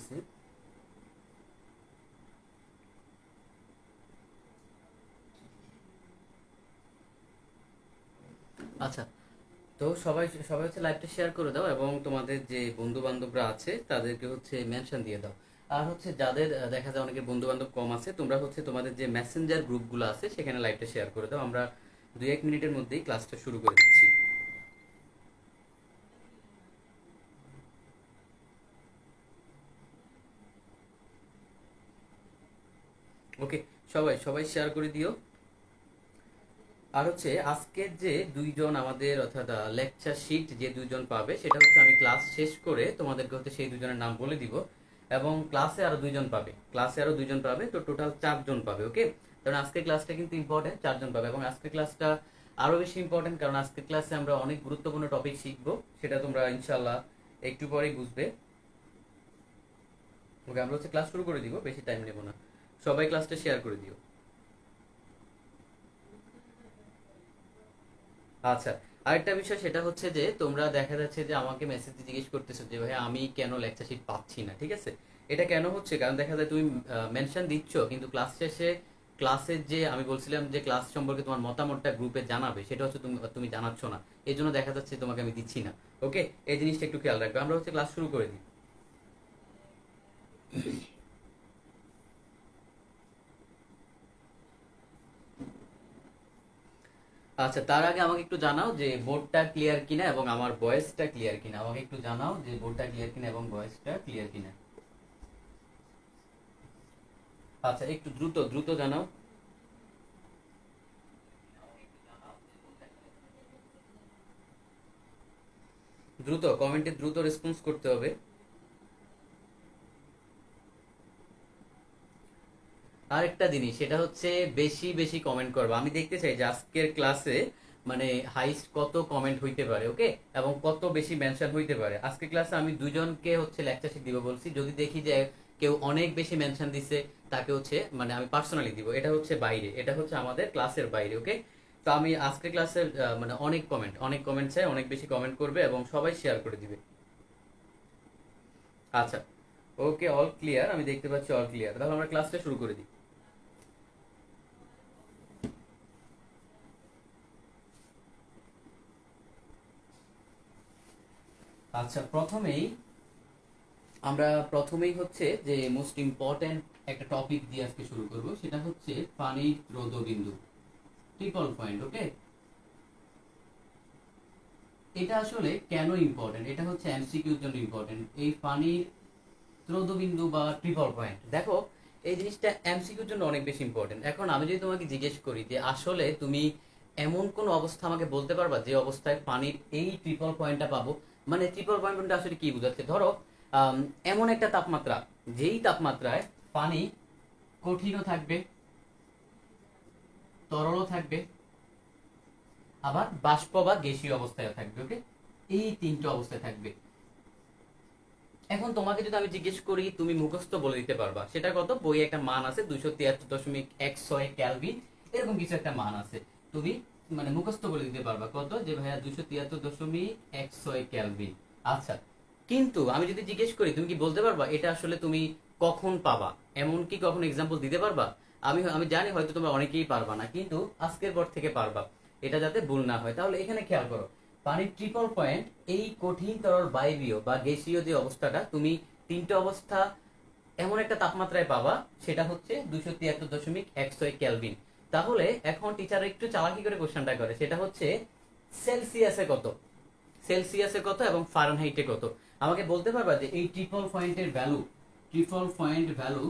করতেছি। আচ্ছা, তো সবাই সবাই হচ্ছে লাইভটা শেয়ার করে দাও এবং তোমাদের যে বন্ধু বান্ধবরা আছে তাদেরকে হচ্ছে মেনশন দিয়ে দাও। আর হচ্ছে যাদের দেখা যায় অনেকের বন্ধু বান্ধব কম আছে, তোমরা হচ্ছে তোমাদের যে মেসেঞ্জার গ্রুপগুলো আছে সেখানে লাইভটা শেয়ার করে দাও। আমরা 2-1 মিনিটের মধ্যেই ক্লাসটা শুরু করে দিচ্ছি। ওকে, সবাই সবাই শেয়ার করে দিও। আর হচ্ছে আজকের যে দুইজন আমাদের অর্থাৎ লেকচার শিট যে দুইজন পাবে সেটা হচ্ছে আমি ক্লাস শেষ করে তোমাদেরকে হচ্ছে সেই দুজনের নাম বলে দিব। এবং ক্লাসে আরো দুইজন পাবে, তো টোটাল 4জন পাবে। ওকে, কারণ আজকের ক্লাসটা কিন্তু ইম্পর্টেন্ট, 4জন পাবে। এবং আজকের ক্লাসটা আরো বেশি ইম্পর্টেন্ট কারণ আজকের ক্লাসে আমরা অনেক গুরুত্বপূর্ণ টপিক শিখবো, সেটা তোমরা ইনশাল্লাহ একটু পরেই বুঝবে। ওকে, আমরা হচ্ছে ক্লাস শুরু করে দিব, বেশি টাইম নেব না। সবাই ক্লাসটা শেয়ার করে দিও। আচ্ছা, আরেকটা বিষয় সেটা হচ্ছে যে তোমরা দেখা যাচ্ছে যে আমাকে মেসেজে জিজ্ঞেস করতেছো যে ভাই আমি কেন লেকচার শিট পাচ্ছি না। ঠিক আছে, এটা কেন হচ্ছে কারণ দেখা যায় তুমি মেনশন দিচ্ছ কিন্তু ক্লাস শেষে ক্লাসের যে আমি বলছিলাম যে ক্লাস সম্পর্কে তোমার মতামতটা গ্রুপে জানাবে সেটা হচ্ছে তুমি তুমি জানাচ্ছ না, এই জন্য দেখা যাচ্ছে তোমাকে আমি দিচ্ছি না। ওকে, এই জিনিসটা একটু খেয়াল রাখবে। আমরা হচ্ছে ক্লাস শুরু করে দিই। আচ্ছা, তার আগে আমাকে একটু জানাও যে বোর্ডটা ক্লিয়ার কিনা এবং আমার ভয়েসটা ক্লিয়ার কিনা। আমাকে একটু জানাও যে বোর্ডটা ক্লিয়ার কিনা এবং ভয়েসটা ক্লিয়ার কিনা। আচ্ছা, একটু দ্রুত দ্রুত জানাও। দ্রুত কমেন্টে দ্রুত রেসপন্স করতে হবে। আরেকটা জিনিস সেটা হচ্ছে বেশি বেশি কমেন্ট করবে। আমি দেখতে চাই যে আজকের ক্লাসে মানে হাইস্ট কত কমেন্ট হইতে পারে। ওকে, এবং কত বেশি মেনশন হইতে পারে। আজকের ক্লাসে আমি দুজনকে হচ্ছে লেকচার শিট দিব বলছি, যদি দেখি যে কেউ অনেক বেশি মেনশন দিছে তাকে হচ্ছে মানে আমি পার্সোনালি দিব। এটা হচ্ছে বাইরে, এটা হচ্ছে আমাদের ক্লাসের বাইরে। ওকে, তো আমি আজকের ক্লাসের মানে অনেক কমেন্ট চাই, অনেক বেশি কমেন্ট করবে এবং সবাই শেয়ার করে দিবে। আচ্ছা, ওকে, অল ক্লিয়ার, আমি দেখতে পাচ্ছি অল ক্লিয়ার। তাহলে আমরা ক্লাসটা শুরু করে দিই। আচ্ছা, প্রথমেই হচ্ছে যে মোস্ট ইম্পর্ট্যান্ট একটা টপিক দিয়ে আজকে শুরু করব, সেটা হচ্ছে পানির রোধবিন্দু, ট্রিপল পয়েন্ট। ওকে, এটা আসলে কেন ইম্পর্টেন্ট, এটা হচ্ছে এমসিকিউর জন্য ইম্পর্টেন্ট। এই পানির রোধবিন্দু বা ট্রিপল পয়েন্ট, দেখো এই জিনিসটা এমসিকিউর জন্য অনেক বেশি ইম্পর্টেন্ট। এখন আমি যদি তোমাকে জিজ্ঞেস করি যে আসলে তুমি এমন কোন অবস্থা আমাকে বলতে পারবা যে অবস্থায় পানির এই ট্রিপল পয়েন্টটা পাবো, মানে ট্রিপল পয়েন্টটা আসলে কি বোঝাচ্ছে। ধরো এমন একটা তাপমাত্রা যেই তাপমাত্রায় পানি কঠিনও থাকবে, তরলও থাকবে, আবার বাষ্প বা গ্যাসীয় অবস্থায় থাকবে। ওকে, এই তিনটে অবস্থায় থাকবে। এখন তোমাকে যদি আমি জিজ্ঞেস করি তুমি মুখস্থ বলে দিতে পারবা সেটা কত, বইয়ে একটা মান আছে 273.16 ক্যালভিন, এরকম কিছু একটা মান আছে। তুমি মানে মুখস্থ বলে দিতে পারবা কত, যে ভাইয়া 273.16 ক্যালভিন। আচ্ছা, কিন্তু আমি যদি জিজ্ঞেস করি তুমি কি বলতে পারবা এটা আসলে তুমি কখন পাবা, এমন কি কখন এক্সাম্পল দিতে পারবা। আমি আমি জানি হয়তো তোমরা অনেকেই পারবা না, কিন্তু আজকের পর থেকে পারবা, এটা যাতে ভুল না হয়। তাহলে এখানে খেয়াল করো, পানির ট্রিপল পয়েন্ট এই কঠিন তরল বায়বীয় বা গ্যাসীয় যে অবস্থাটা তুমি তিনটে অবস্থা এমন একটা তাপমাত্রায় পাবা, সেটা হচ্ছে 273.16 ক্যালভিন। তাহলে এখন টিচার একটু চালাকি করে কোশ্চেনটা করে, সেটা হচ্ছে সেলসিয়াসে কত, সেলসিয়াসে কত এবং ফারেনহাইটে কত। আমাকে বলতে পারবা যে এই ট্রিপল পয়েন্টের value, triple point value,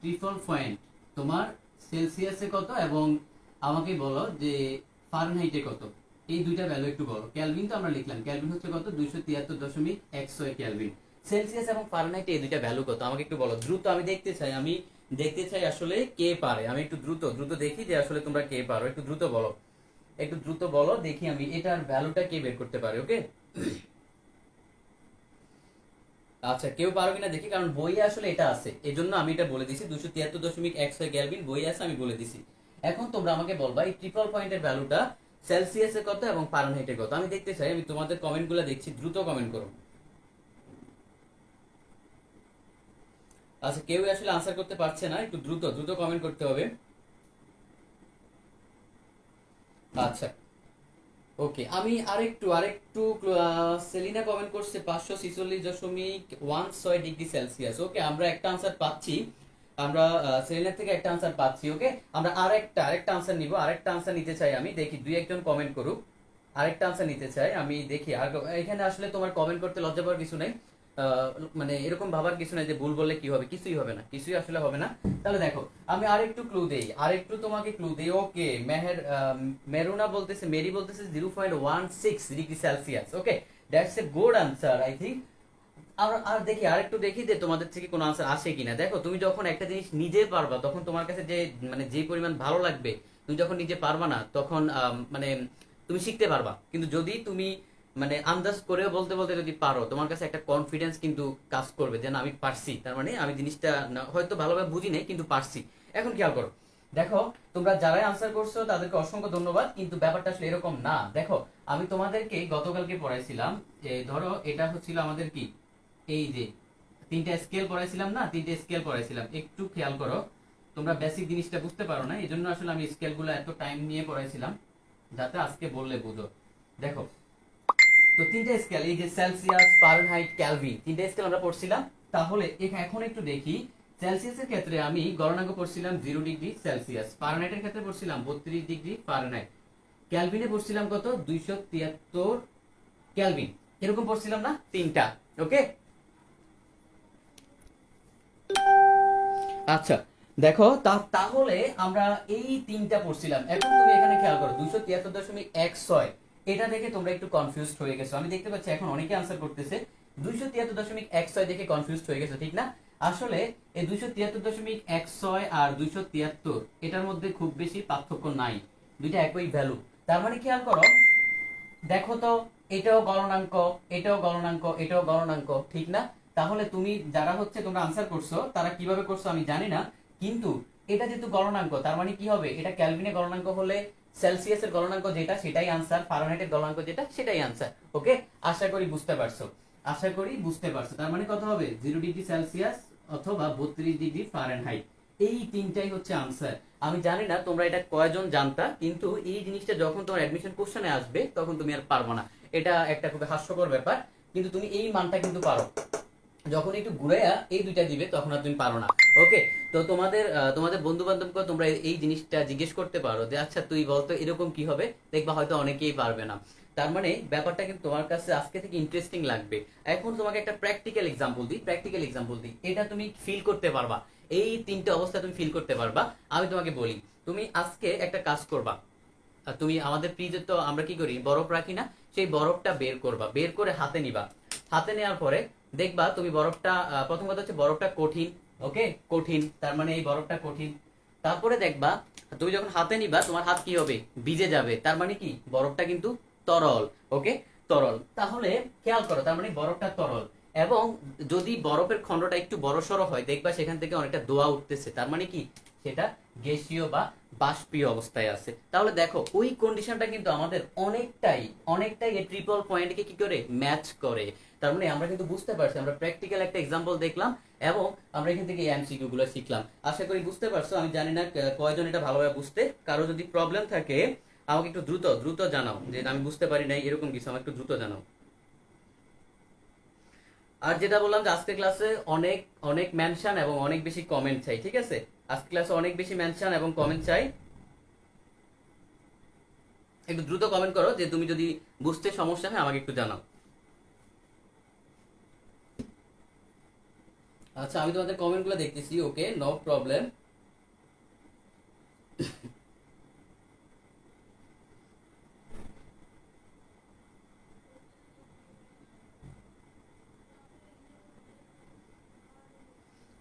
triple point তোমার সেলসিয়াসে কত এবং আমাকে বলো যে ফারেনহাইটে কত। এই দুইটা ভ্যালু একটু বলো। ক্যালভিন তো আমরা লিখলাম, ক্যালভিন হচ্ছে কত, 273.16 ক্যালভিন। সেলসিয়াস এবং ফারেনহাইটে এই দুইটা ভ্যালু কত আমাকে একটু বলো দ্রুত। আমি দেখতে চাই আসলে কে পারে। আমি একটু দ্রুত দ্রুত দেখি যে আসলে তোমরা কে পারো, একটু দ্রুত বলো, একটু দ্রুত বলো দেখি আমি এটার ভ্যালুটা কে বের করতে পারে। ওকে, আচ্ছা, কেউ পারো কিনা দেখি, কারণ বইয়ে আসলে এটা আছে, এই জন্য আমি এটা বলে দিছি 273.16 ক্যালভিন বইয়ে আছে, আমি বলে দিছি। এখন তোমরা আমাকে বলবা এই ট্রিপল পয়েন্টের ভ্যালুটা সেলসিয়াসে কত এবং ফারেনহাইটে কত। আমি দেখতে চাই, আমি তোমাদের কমেন্ট গুলো দেখছি, দ্রুত কমেন্ট করো। আচ্ছা, কেউ আসলে আনসার করতে পারছে না, একটু দ্রুত দ্রুত কমেন্ট করতে হবে। আচ্ছা, ওকে, আমি আরেকটু আরেকটু সেলিনা কমেন্ট করছে 546.16 ডিগ্রি সেলসিয়াস। ওকে, আমরা একটা আনসার পাচ্ছি, আমরা সেলিনা থেকে একটা আনসার পাচ্ছি। ওকে, আমরা আরেকটা আনসার নিব, আরেকটা আনসার নিতে চাই আমি, দেখি দুই একজন কমেন্ট করুক। আরেকটা আনসার নিতে চাই আমি, দেখি। আর এখানে আসলে তোমার কমেন্ট করতে লজ্জা পাওয়ার কিছু নাই, মানে এরকম ভাবার কিছু নাই যে ভুল বললে কি হবে, কিছুই হবে না, কিছুই আসলে হবে না। তাহলে দেখো, আমি আরেকটু ক্লু দেই, আরেকটু তোমাকে ক্লু দেই। ওকে, মেরুনা বলতেছে, মেরি বলতেছে 0.16 degree Celsius. Okay, that's a good answer I think. আর দেখি, আরেকটু দেখি যে তোমাদের থেকে কোনো আনসার আসে কিনা। দেখো, তুমি যখন একটা জিনিস নিজে পারবা তখন তোমার কাছে যে মানে যে পরিমাণ ভালো লাগবে, তুমি যখন নিজে পারবা না তখন মানে তুমি শিখতে পারবা। কিন্তু যদি তুমি মানে আন্দাজ করেও বলতে বলতে যদি পারো, তোমার কাছে একটা কনফিডেন্স কিন্তু কাজ করবে যে না, আমি পারছি, তার মানে আমি জিনিসটা হয়তো ভালোভাবে বুঝি নাই কিন্তু পারছি। এখন খেয়াল করো, দেখো, তোমরা যারাই আনসার করছো তাদেরকে অসংখ্য ধন্যবাদ, কিন্তু ব্যাপারটা আসলে এরকম না। দেখো, আমি তোমাদেরকে গতকালকে পড়াইছিলাম, ধরো এটা হচ্ছিল আমাদের কি, এই যে তিনটা স্কেল পড়াইছিলাম না, তিনটা স্কেল পড়াইছিলাম, একটু খেয়াল করো। তোমরা বেসিক জিনিসটা বুঝতে পারো না, এই জন্য আসলে আমি স্কেলগুলো এত টাইম নিয়ে পড়াইছিলাম, যাতে আজকে বললে বুঝো। দেখো, তো তিনটা স্কেল, এই যে সেলসিয়াস, ফারেনহাইট, ক্যালভিন, তিনটা স্কেল আমরা পড়ছিলাম। তাহলে এখন একটু দেখি, সেলসিয়াসের ক্ষেত্রে আমি গণনাঙ্ক পড়ছিলাম 0 ডিগ্রি সেলসিয়াস, ফারেনহাইটের ক্ষেত্রে পড়ছিলাম 32 ডিগ্রি ফারেনহাইট, ক্যালভিনে পড়ছিলাম কত, 273 ক্যালভিন। এরকম পড়ছিলাম না তিনটা। ওকে, আচ্ছা, দেখো, তাহলে আমরা এই তিনটা পড়ছিলাম। এখন তুমি এখানে খেয়াল করো, 273.16, এটা দেখে তোমরা একটু কনফিউজড হয়ে গেছো। আমি দেখতে পাচ্ছি এখন অনেকে আনসার করতেছে 273.16 দেখে কনফিউজড হয়ে গেছো, ঠিক না? আসলে এই 273.16 আর 273 এটার মধ্যে খুব বেশি পার্থক্য নাই, দুইটা একই ভ্যালু। তার মানে খেয়াল করো, দেখো তো, এটাও গণনাঙ্ক, এটাও গণনাঙ্ক, এটাও গণনাঙ্ক, ঠিক না? তাহলে তুমি যারা হচ্ছে তোমরা আনসার করছো তারা কিভাবে করছো আমি জানি না, কিন্তু এটা যেহেতু গণনাঙ্ক, তার মানে কি হবে, এটা ক্যালভিনের গণনাঙ্ক হলে সেলসিয়াসের গণনাঙ্ক যেটা সেটাই আনসার, ফারেনহাইটের গণনাঙ্ক যেটা সেটাই আনসার। ওকে, আশা করি বুঝতে পারছো, আশা করি বুঝতে পারছো। তার মানে কত হবে, 0 ডিগ্রি সেলসিয়াস অথবা 32 ডিগ্রি ফারেনহাইট, এই তিনটাই হচ্ছে আনসার। আমি জানি না তোমরা এটা কয়জন জানতা, কিন্তু এই জিনিসটা যখন তোমার অ্যাডমিশন কোশ্চেনে আসবে তখন তুমি আর পারবে না। এটা একটা খুব হাস্যকর ব্যাপার, কিন্তু তুমি এই মানটা কিন্তু পারো। যখন একটু ঘুরাইয়া এই দুইটা দিবে তখন আর তুমি পারো না। ওকে, তো তোমাদের বন্ধু বান্ধবকে তোমরা এই জিনিসটা জিজ্ঞেস করতে পারো যে আচ্ছা তুই বলতো এরকম কি হবে, দেখবা হয়তো অনেকেই পারবে না। তার মানে ব্যাপারটা কিন্তু তোমার কাছে আজকে থেকে ইন্টারেস্টিং লাগবে। এখন তোমাকে একটা প্র্যাকটিক্যাল এক্সাম্পল দিই, এটা তুমি ফিল করতে পারবা, এই তিনটে অবস্থা তুমি ফিল করতে পারবা। আমি তোমাকে বলি, তুমি আজকে একটা কাজ করবা, তুমি আমাদের ফ্রিজে তো আমরা কি করি, বরফ রাখি না, সেই বরফটা বের করবা, বের করে হাতে নিবা। হাতে নেওয়ার পরে দেখবা তুমি বরফটা, প্রথম কথা হচ্ছে বরফটা কঠিন। ওকে, কঠিন, তার মানে এই বরফটা কঠিন। তারপরে দেখবা তুমি যখন হাতে নিবা তোমার হাত কি হবে, ভিজে যাবে, তার মানে কি বরফটা কিন্তু তরল। ওকে, তরল। তাহলে খেয়াল করো, তার মানে বরফটা তরল, এবং যদি বরফের খণ্ডটা একটু বড়সড় হয় দেখবা সেখান থেকে অনেকটা দোয়া উঠতেছে, তার মানে কি সেটা গ্যাসীয় বা বাষ্পীয় অবস্থায় আছে। তাহলে দেখো ওই কন্ডিশনটা কিন্তু আমাদের অনেকটাই অনেকটাই এই ট্রিপল পয়েন্টকে কি করে ম্যাচ করে। তার মানে আমরা কিন্তু বুঝতে পারছি, আমরা প্র্যাকটিক্যাল একটা এক্সাম্পল দেখলাম এবং আমরা এখান থেকে এমসিকিউ গুলো শিখলাম। আশা করি বুঝতে পারছো। আমি জানি না কয়জন এটা ভালোভাবে বুঝতে, কারো যদি প্রবলেম থাকে আমাকে একটু দ্রুত দ্রুত জানাও যে আমি বুঝতে পারি নাই এরকম কিছু, আমাকে একটু দ্রুত জানাও। আর যেটা বললাম যে আজকের ক্লাসে অনেক অনেক মেনশন এবং অনেক বেশি কমেন্ট চাই, ঠিক আছে? আজকের ক্লাসে অনেক বেশি মেনশন এবং কমেন্ট চাই। একটু দ্রুত কমেন্ট করো যে তুমি যদি বুঝতে সমস্যা হয় আমাকে একটু জানাও। আচ্ছা, আমি তোমাদের কমেন্টগুলো দেখতেছি। ওকে, নো প্রবলেম।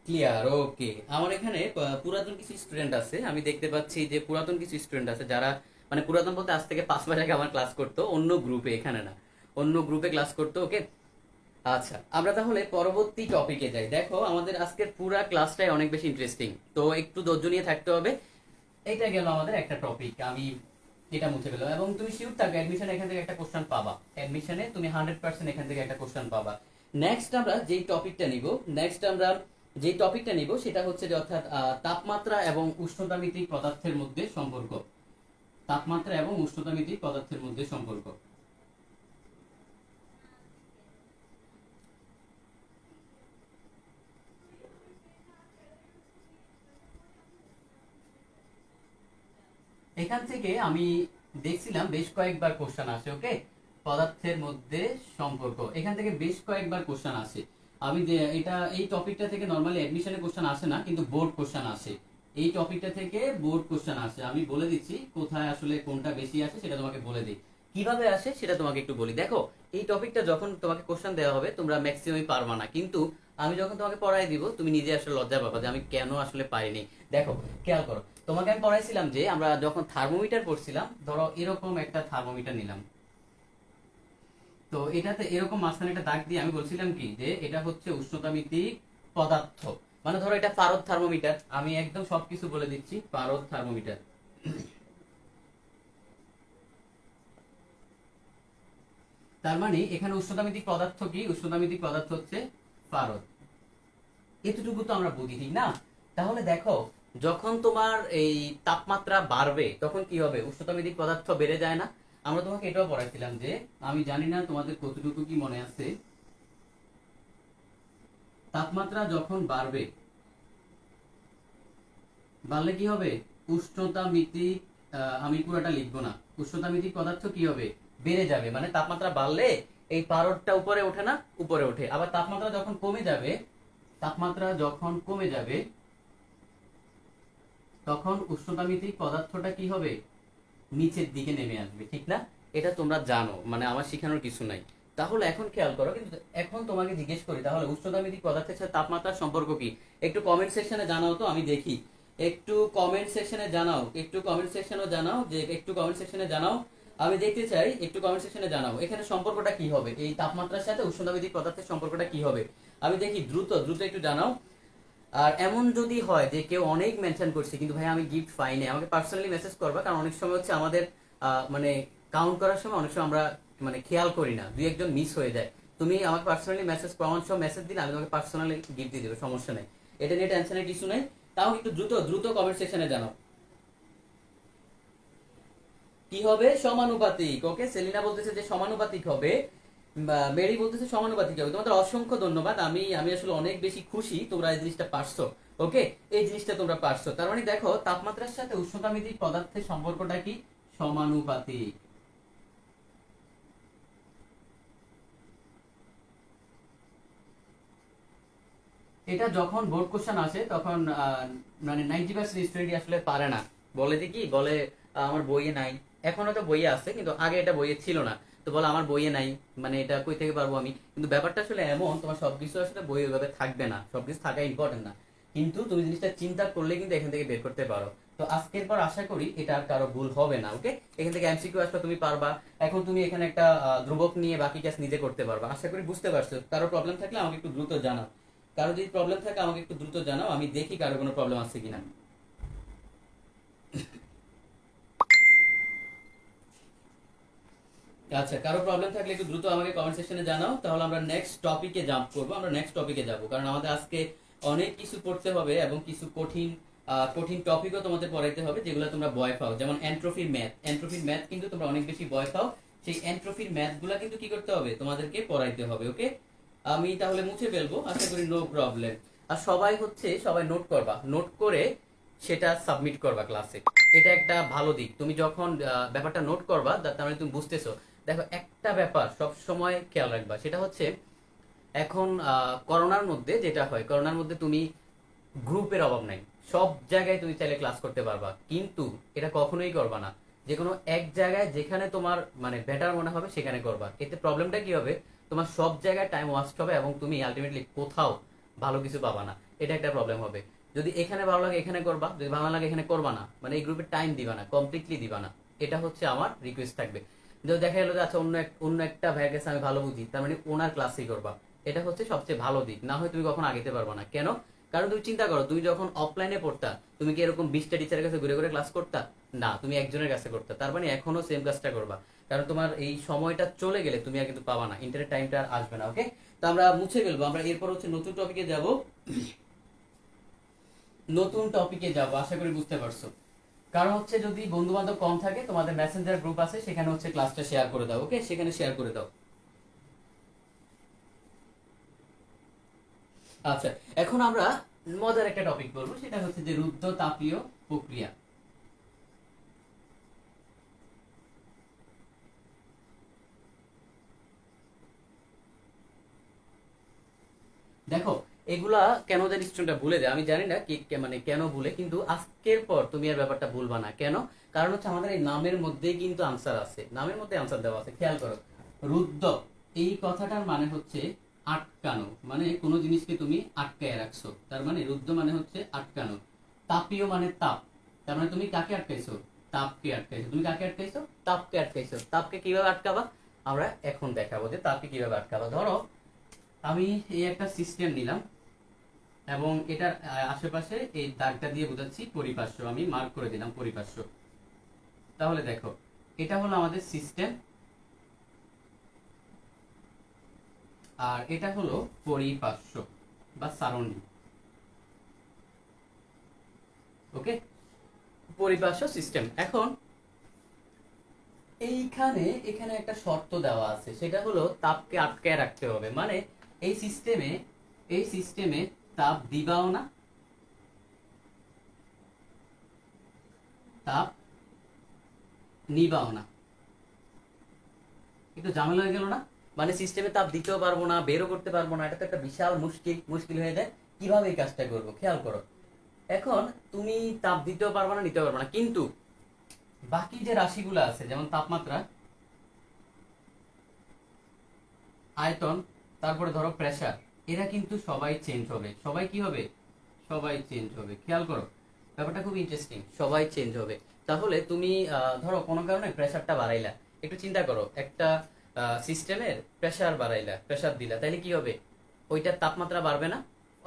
ক্লিয়ার। ওকে, আমার এখানে পুরাতন কিছু স্টুডেন্ট আছে, আমি দেখতে পাচ্ছি যে পুরাতন কিছু স্টুডেন্ট আছে যারা মানে পুরাতন বলতে আজ থেকে 5 মাস আগে আমার ক্লাস করতো, অন্য গ্রুপে, এখানে না, অন্য গ্রুপে ক্লাস করতো। ওকে, আচ্ছা, আমরা তাহলে পরবর্তী টপিকে যাই। দেখো আমাদের আজকের পুরা ক্লাসটাই অনেক বেশি ইন্টারেস্টিং, তো একটু ধৈর্য নিয়ে থাকতে হবে। এটা গেল আমাদের একটা টপিক, আমি এটা মুছে ফেললাম। এবং তুমি শিওর থাকবে অ্যাডমিশনে এখান থেকে একটা কোশ্চেন পাবা, অ্যাডমিশনে তুমি 100% এখান থেকে একটা কোশ্চেন পাবা। নেক্সট আমরা যেই টপিকটা নিব, নেক্সট আমরা যে টপিকটা নিব সেটা হচ্ছে যে অর্থাৎ তাপমাত্রা এবং উষ্ণতামিতিক পদার্থের মধ্যে সম্পর্ক। তাপমাত্রা এবং উষ্ণতামিতিক পদার্থের মধ্যে সম্পর্ক। এখান থেকে আমি দেখছিলাম বেশ কয়েকবার কোশ্চেন আসে, ওকে, পদার্থের মধ্যে সম্পর্ক, এখান থেকে বেশ কয়েকবার কোশ্চেন আসে। আমি যে এটা এই টপিকটা থেকে নরমালি অ্যাডমিশনে কোশ্চেন আসে না, কিন্তু বোর্ড কোশ্চেন আসে। এই টপিকটা থেকে বোর্ড কোশ্চেন আসে। আমি বলে দিচ্ছি কোথায় আসলে কোনটা বেশি আসে, সেটা তোমাকে বলে দিই। কিভাবে আসে সেটা তোমাকে একটু বলি। দেখো, এই টপিকটা যখন তোমাকে কোশ্চেন দেওয়া হবে তোমরা ম্যাক্সিমামই পারবা না, কিন্তু আমি যখন তোমাকে পড়াই দিব তুমি নিজে আসলে লজ্জা পাবা যে আমি কেন আসলে পারিনি। দেখো, খেয়াল করো, তোমাকে আমি পড়াইছিলাম যে আমরা যখন থার্মোমিটার পড়ছিলাম, ধরো এরকম একটা থার্মোমিটার নিলাম, তো এটাতে এরকম মাঝখানে একটা দাগ দিয়ে আমি বলছিলাম কি যে এটা হচ্ছে উষ্ণতামিতিক পদার্থ। মানে ধরো এটা পারদ থার্মোমিটার, আমি একদম সবকিছু বলে দিচ্ছি, পারদ থার্মোমিটার। তার মানে এখানে উষ্ণতামিতিক পদার্থ কি? উষ্ণতামিতিক পদার্থ হচ্ছে পারদ। এতটুকু তো আমরা বুঝি, ঠিক না? তাহলে দেখো, যখন তোমার এই তাপমাত্রা বাড়বে তখন কি হবে? উষ্ণতামিতিক পদার্থ বেড়ে যায় না? আমরা তোমাকে এটাও পড়াইছিলাম যে, আমি জানি না তোমাদের কতটুকু কি মনে আছে, তাপমাত্রা যখন বাড়বে, বাড়লে কি হবে? উষ্ণতামিতিক, আমি পুরোটা লিখবো না, উষ্ণতামিতিক পদার্থ কি হবে? বেড়ে যাবে। মানে তাপমাত্রা বাড়লে এই পারদটা উপরে ওঠে না? উপরে ওঠে। আবার তাপমাত্রা যখন কমে যাবে, তাপমাত্রা যখন কমে যাবে তখন উষ্ণতামিতিক পদার্থটা কি হবে? নিচের দিকে নেমে আসবে, ঠিক না? এটা তোমরা জানো, মানে আমার শেখানোর কিছু নাই। তাহলে এখন খেয়াল করো, কিন্তু এখন তোমাকে জিজ্ঞেস করি তাহলে উষ্ণতামিতিক পদার্থের সাথে তাপমাত্রার সম্পর্ক কি? একটু কমেন্ট সেকশনে জানাও তো, আমি দেখি। একটু কমেন্ট সেকশনে জানাও, একটু কমেন্ট সেকশনে জানাও, যে একটু কমেন্ট সেকশনে জানাও, আমি দেখতে চাই। একটু কমেন্ট সেকশনে জানাও এখানে সম্পর্কটা কি হবে, এই তাপমাত্রার সাথে উষ্ণতামিতিক পদার্থের সম্পর্কটা কি হবে। আমি দেখি, দ্রুত দ্রুত একটু জানাও। আর এমন যদি হয় যে কেউ অনেক মেনশন করছে কিন্তু ভাই আমি গিফট পাইনি, আমাকে পার্সোনালি মেসেজ করবা, কারণ অনেক সময় হচ্ছে আমাদের মানে কাউন্ট করার সময় অনেক সময় আমরা মানে খেয়াল করি না, দুই একজন মিস হয়ে যায়। তুমি আমাকে পার্সোনালি মেসেজ, প্রমাণ সহ মেসেজ দিলে আমি তোমাকে পার্সোনালি গিফট দিয়ে দেবো, সমস্যা নেই, এটা নিয়ে টেনশনের কিছু নেই। তাও একটু দ্রুত দ্রুত কমেন্ট সেকশনে জানাও কি হবে। সমানুপাতিক, ওকে, সেলিনা বলতেছে যে সমানুপাতিক হবে, মেরি বলতেছে সমানুপাতিক হবে। তোমাদের অসংখ্য ধন্যবাদ, আমি আমি আসলে অনেক বেশি খুশি তোমরা এই জিনিসটা পারছো। ওকে, এই জিনিসটা তোমরা পারছো, তার মানে দেখো তাপমাত্রার সাথে উষ্ণতামিতিক পদার্থের সম্পর্কটা কি? সমানুপাতিক। এটা যখন বোর্ড কোশ্চেন আসে তখন মানে 90% স্টুডেন্টই আসলে পারে না, বলে যে কি বলে, আমার বইয়ে নাই। এখনো তো বইয়ে আছে, কিন্তু আগে এটা বইয়ে ছিল না, তো বলে আমার বইয়ে নাই, মানে এটা কই থেকে পারবো আমি। কিন্তু ব্যাপারটা আসলে এমন, তোমার সবকিছু আসলে বইয়ে ওইভাবে থাকবে না, সবকিছু থাকা ইম্পর্টেন্ট না, কিন্তু তুমি জিনিসটা চিন্তা করলে কিন্তু এখান থেকে বের করতে পারো। তো আজকের পর আশা করি এটা আর কারো ভুল হবে না, ওকে। এখান থেকে এমসিকিউ আসলে তুমি পারবা। এখন তুমি এখানে একটা ধ্রুবক নিয়ে বাকি কাজ নিজে করতে পারবা, আশা করি বুঝতে পারছো। কারো প্রবলেম থাকলে আমাকে একটু দ্রুত জানাও, কারো যদি প্রবলেম থাকে আমাকে একটু দ্রুত জানাও, আমি দেখি কারো কোনো প্রবলেম আছে কিনা। আচ্ছা, কারো প্রবলেম থাকলে একটু দ্রুত আমাকে কমেন্ট সেকশনে জানাও, তাহলে আমরা নেক্সট টপিকে জাম্প করবো। আমরা নেক্সট টপিকে যাব, কারণ আমাদের আজকে অনেক কিছু পড়তে হবে এবং কিছু কঠিন কঠিন টপিকও তোমাদের পড়াইতে হবে, যেগুলো তোমরা ভয় পাও, যেমন এন্ট্রোপির ম্যাথ। এন্ট্রোপির ম্যাথ কিন্তু তোমরা অনেক বেশি ভয় পাও, সেই এন্ট্রোপির ম্যাথ গুলা কিন্তু কি করতে হবে? তোমাদেরকে পড়াইতে হবে, ওকে। আমি তাহলে মুছে ফেলবো, আশা করি নো প্রবলেম। আর সবাই হচ্ছে সবাই নোট করবা, নোট করে সেটা সাবমিট করবা ক্লাসে। এটা একটা ভালো দিক, তুমি যখন ব্যাপারটা নোট করবা তার মানে তুমি বুঝতেছো। দেখো, একটা ব্যাপার সব সময় খেয়াল রাখবা, সেটা হচ্ছে এখন করোনার মধ্যে যেটা হয়, করোনার মধ্যে তুমি গ্রুপের অভাব নাই, সব জায়গায় তুমি চাইলে ক্লাস করতে পারবা, কিন্তু এটা কখনোই করবা না যে কোনো এক জায়গায় যেখানে তোমার মানে বেটার মনে হবে সেখানে করবা। এতে প্রবলেমটা কি হবে? তোমার সব জায়গায় টাইম ওয়াস্ট হবে এবং তুমি আলটিমেটলি কোথাও ভালো কিছু পাবা না, এটা একটা প্রবলেম হবে। যদি এখানে ভালো লাগে এখানে করবা, যদি ভালো লাগে এখানে করবা না, মানে এই গ্রুপে টাইম দিবা না, কমপ্লিটলি দিবা না। এটা হচ্ছে আমার রিকোয়েস্ট থাকবে। যদি দেখা গেলো যে আচ্ছা অন্য একটা ভাইয়ের কাছে আমি ভালো বুঝি, তার মানে ওনার ক্লাসই করবা, এটা হচ্ছে সবচেয়ে ভালো দিক। না হয় তুমি কখন আগাতে পারবা না, কেন? কারণ তুমি চিন্তা করো, তুমি যখন অফলাইনে পড়তা তুমি কি এরকম 20টা টিচারের কাছে ঘুরে ঘুরে ক্লাস করতা? না, তুমি একজনের কাছে করতা, তার মানে এখনো সেম কাজটা করবা। কারণ তোমার এই সময়টা চলে গেলে তুমি আর কিন্তু পাবা না, ইন্টারনেট টাইমটা আর আসবে না, ওকে। তো আমরা মুছে ফেলবো, আমরা এরপর হচ্ছে নতুন টপিকে যাব। নতুন টপিকে যাব, আশা করি বুঝতে পারছো। কারণ হচ্ছে যদি বন্ধু বান্ধব কম থাকে, তোমাদের মেসেঞ্জার গ্রুপ আছে, সেখানে হচ্ছে ক্লাসটা শেয়ার করে দাও। ওকে, সেখানে শেয়ার করে দাও। আচ্ছা, এখন আমরা মজার একটা টপিক বলবো, সেটা হচ্ছে যে রুদ্ধ তাপীয় প্রক্রিয়া। দেখো, এগুলা কেন জানি স্টুডেন্টরা ভুলে যায়, আমি জানি না কি মানে কেন ভুলে, কিন্তু আজকের পর তুমি আর ব্যাপারটা ভুলবা না। কেন? কারণ হচ্ছে আমাদের এই নামের মধ্যেই কিন্তু আনসার আছে, নামের মধ্যে আনসার দেওয়া আছে। খেয়াল করো, রুদ্ধ এই কথাটার মানে হচ্ছে আটকানো, মানে কোনো জিনিসকে তুমি আটকায় রাখছো, তার মানে রুদ্ধ মানে হচ্ছে আটকানো। তাপীয় মানে তাপ, তার মানে তুমি কাকে আটকাইছো? তাপকে আটকাইছো। তুমি কাকে আটকাইছো? তাপকে আটকাইছো। তাপকে কিভাবে আটকাবা আমরা এখন দেখাবো, যে তাপকে কিভাবে আটকাবা। ধরো আমি এই একটা সিস্টেম নিলাম এবং এটার আশেপাশে এই দাগটা দিয়ে বোঝাচ্ছি পরিপার্শ্ব, আমি মার্ক করে দিলাম পরিপার্শ্ব। তাহলে দেখো, এটা হলো আমাদের সিস্টেম আর এটা হলো পরিপার্শ্ব বা সারণী। ওকে, পরিপার্শ্ব সিস্টেম। এখন এইখানে এখানে একটা শর্ত দেওয়া আছে, সেটা হলো তাপকে আটকায় রাখতে হবে। মানে এই সিস্টেমে এই সিস্টেমে তাপ দিবাও না, তাপ নিবাও না। একটু ঝামেলা হয়ে গেল না? মানে সিস্টেমে তাপ দিতেও পারবো না, বেরও করতে পারবো না, এটা তো একটা বিশাল মুশকিল মুশকিল হয়ে যায়। কিভাবে এই কাজটা করবো খেয়াল করো। এখন তুমি তাপ দিতেও পারবে না, নিতেও পারবে না, কিন্তু বাকি যে রাশিগুলো আছে, যেমন তাপমাত্রা, আয়তন, তারপরে ধরো প্রেসার, এরা কিন্তু সবাই চেঞ্জ হবে। সবাই কি হবে? সবাই চেঞ্জ হবে। খেয়াল করো, ব্যাপারটা খুব ইন্টারেস্টিং, সবাই চেঞ্জ হবে। তাহলে তুমি ধরো কোনো কারণে প্রেসারটা বাড়াইলা, একটু চিন্তা করো, একটা সিস্টেমের প্রেসার বাড়াইলা, প্রেসার দিলা, তাইলে কি হবে? ওইটার তাপমাত্রা বাড়বে না?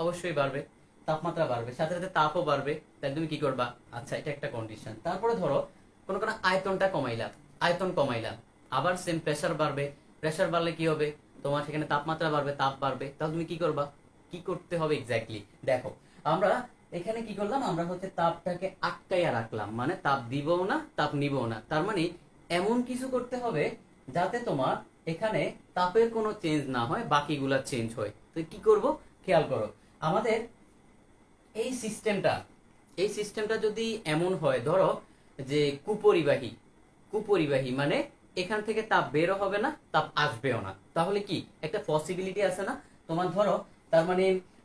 অবশ্যই বাড়বে। তাপমাত্রা বাড়বে, সাথে সাথে তাপও বাড়বে। তাহলে তুমি কি করবা? আচ্ছা, এটা একটা কন্ডিশন। তারপরে ধরো কোনো কোনো আয়তনটা কমাইলা, আয়তন কমাইলা, আবার সেম প্রেসার বাড়বে। প্রেসার বাড়লে কি হবে? তোমার সেখানে তাপমাত্রা বাড়বে, তাপ বাড়বে। তাহলে তুমি কি করবা? কি করতে হবে এক্স্যাক্টলি দেখো। আমরা এখানে কি করলাম? আমরা হচ্ছে তাপটাকে আটকাইয়া রাখলাম, মানে তাপ দিবও না, তাপ নিবও না। তার মানে এমন কিছু করতে হবে যাতে তোমার এখানে তাপের কোনো চেঞ্জ না হয়, বাকিগুলা চেঞ্জ হয়। তো কি করব? খেয়াল করো, আমাদের এই সিস্টেমটা এই সিস্টেমটা যদি এমন হয়, ধরো যে কুপরিবাহী, কুপরিবাহী মানে এখান থেকে তাপ বেরও হবে না, তাপ আসবেও না, তাহলে কি একটা পসিবিলিটি আছে না তোমার? ধরো তার মানে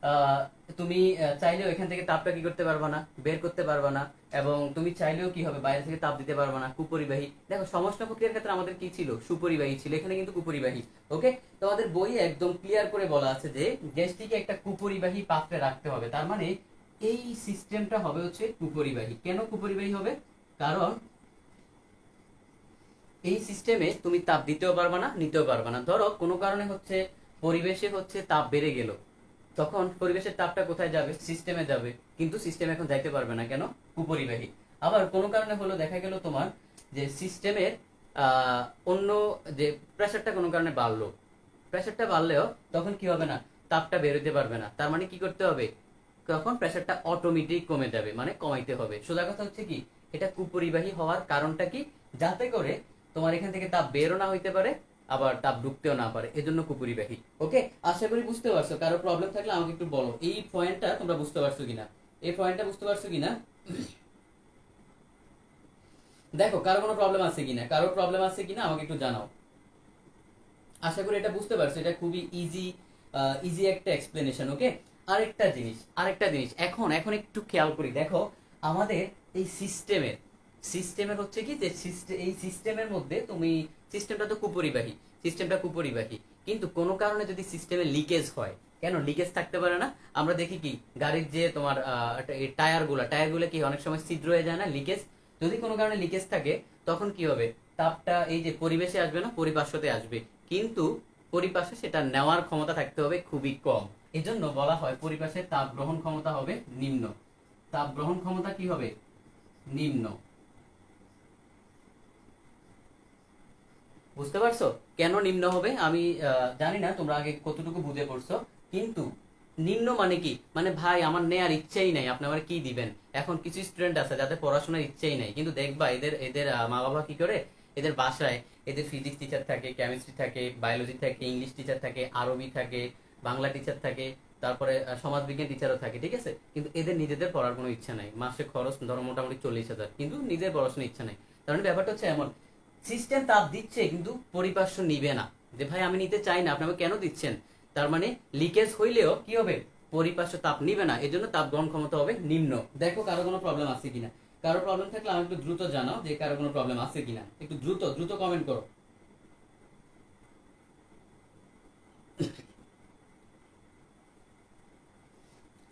আহ, তুমি চাইলেও এখান থেকে তাপটা কি করতে পারবা না, বের করতে পারবা না। এবং তুমি চাইলেও কি হবে? বাইরে থেকে তাপ দিতে পারবা না, কুপরিবাহী। দেখো, সমষ্ণ প্রক্রিয়ার ক্ষেত্রে আমাদের কি ছিল? সুপরিবাহী ছিল, এখানে কিন্তু কুপরিবাহী। ওকে, তোমাদের বইয়ে একদম ক্লিয়ার করে বলা আছে যে গ্যাসটিকে একটা কুপরিবাহী পাত্রে রাখতে হবে। তার মানে এই সিস্টেমটা হবে হচ্ছে কুপরিবাহী। কেন কুপরিবাহী হবে? কারণ এই সিস্টেমে তুমি তাপ দিতেও পারবা না, নিতেও পারবা না। ধরো কোনো কারণে হচ্ছে পরিবেশে হচ্ছে তাপ বেড়ে গেল, তখন পরিবেশের তাপটা কোথায় যাবে? সিস্টেমে যাবে, কিন্তু সিস্টেম এখন যাইতে পারবে না। কেন? কুপরিবাহী। আবার কোনো কারণে হলো, দেখা গেল তোমার যে সিস্টেমের আহ অন্য যে প্রেসারটা কোনো কারণে বাড়লো, প্রেসারটা বাড়লেও তখন কি হবে না? তাপটা বেরোতে পারবে না। তার মানে কি করতে হবে? তখন প্রেসারটা অটোমেটিক কমে যাবে, মানে কমাইতে হবে। সোজা কথা হচ্ছে কি, এটা কুপরিবাহী হওয়ার কারণটা কি? যাতে করে তোমার এখান থেকে তাপ বেরও না হইতে পারে, আবার তাপ ঢুকতেও না পারে, এজন্য কুপরিবাহী। ওকে, আশা করি বুঝতে পারছো। কারো প্রবলেম থাকলে আমাকে একটু বলো, এই পয়েন্টটা তোমরা বুঝতে পারছো কিনা, এই পয়েন্টটা বুঝতে পারছো কিনা। দেখো, কারো কোনো প্রবলেম আছে কিনা, কারো প্রবলেম আছে কিনা আমাকে একটু জানাও। আশা করি এটা বুঝতে পারছো, এটা খুবই ইজি, ইজি একটা এক্সপ্লেনেশন। ওকে, আরেকটা জিনিস এখন এখন একটু খেয়াল করি। দেখো, আমাদের এই সিস্টেমের সিস্টেমের হচ্ছে কি যে এই সিস্টেমের মধ্যে তুমি, সিস্টেমটা তো কুপরিবাহী, সিস্টেমটা কুপরিবাহী, কিন্তু কোনো কারণে যদি সিস্টেমে লিকেজ হয়, কেন লিকেজ থাকতে পারে না? আমরা দেখি কি, গাড়ির যে তোমার টায়ারগুলো কি অনেক সময় ছিদ্র হয়ে যায় না, লিকেজ। যদি কোনো কারণে লিকেজ থাকে, তখন কি হবে? তাপটা এই যে পরিবেশে আসবে না, পরিপার্শ্বতে আসবে, কিন্তু পরিপাশে সেটা নেওয়ার ক্ষমতা থাকতে হবে খুবই কম। এজন্য বলা হয় পরিপাশের তাপ গ্রহণ ক্ষমতা হবে নিম্ন। তাপ গ্রহণ ক্ষমতা কি হবে? নিম্ন। বুঝতে পারছো কেন নিম্ন হবে? আমি জানি না তোমরা আগে কতটুকু বুঝে পড়ছো, কিন্তু নিম্ন মানে কি, মানে ভাই আমার নেয়ার ইচ্ছেই নাই, আপনি আমার কি দিবেন। এখন কিছু স্টুডেন্ট আছে যাদের পড়াশোনার ইচ্ছেই নাই, কিন্তু দেখবা এদের এদের মা বাবা কি করে, এদের বাসায় এদের ফিজিক্স টিচার থাকে, কেমিস্ট্রি থাকে, বায়োলজি থাকে, ইংলিশ টিচার থাকে, আরবি থাকে, বাংলা টিচার থাকে, তারপরে সমাজবিজ্ঞান টিচারও থাকে, ঠিক আছে, কিন্তু এদের নিজেদের পড়ার কোনো ইচ্ছা নাই, মাসে খরচ ধরো মোটামুটি 40,000, কিন্তু নিজের পড়াশোনার ইচ্ছা নাই। তার মানে ব্যাপারটা হচ্ছে এমন, সিস্টেম তাপ দিচ্ছে কিন্তু পরিপার্শ্ব নিবে না, যে ভাই আমি নিতে চাই না, আপনি আমাকে কেন দিচ্ছেন। তার মানে লিকেজ হইলেও কি হবে, পরিপার্শ্ব তাপ নিবে না, এজন্য তাপ গ্রহণ ক্ষমতা হবে নিম্ন। দেখো কারো কোনো প্রবলেম আছে কিনা, কারো প্রবলেম থাকলে আমাকে একটু দ্রুত জানাও যে কারো কোনো প্রবলেম আছে কিনা, একটু দ্রুত দ্রুত কমেন্ট করো।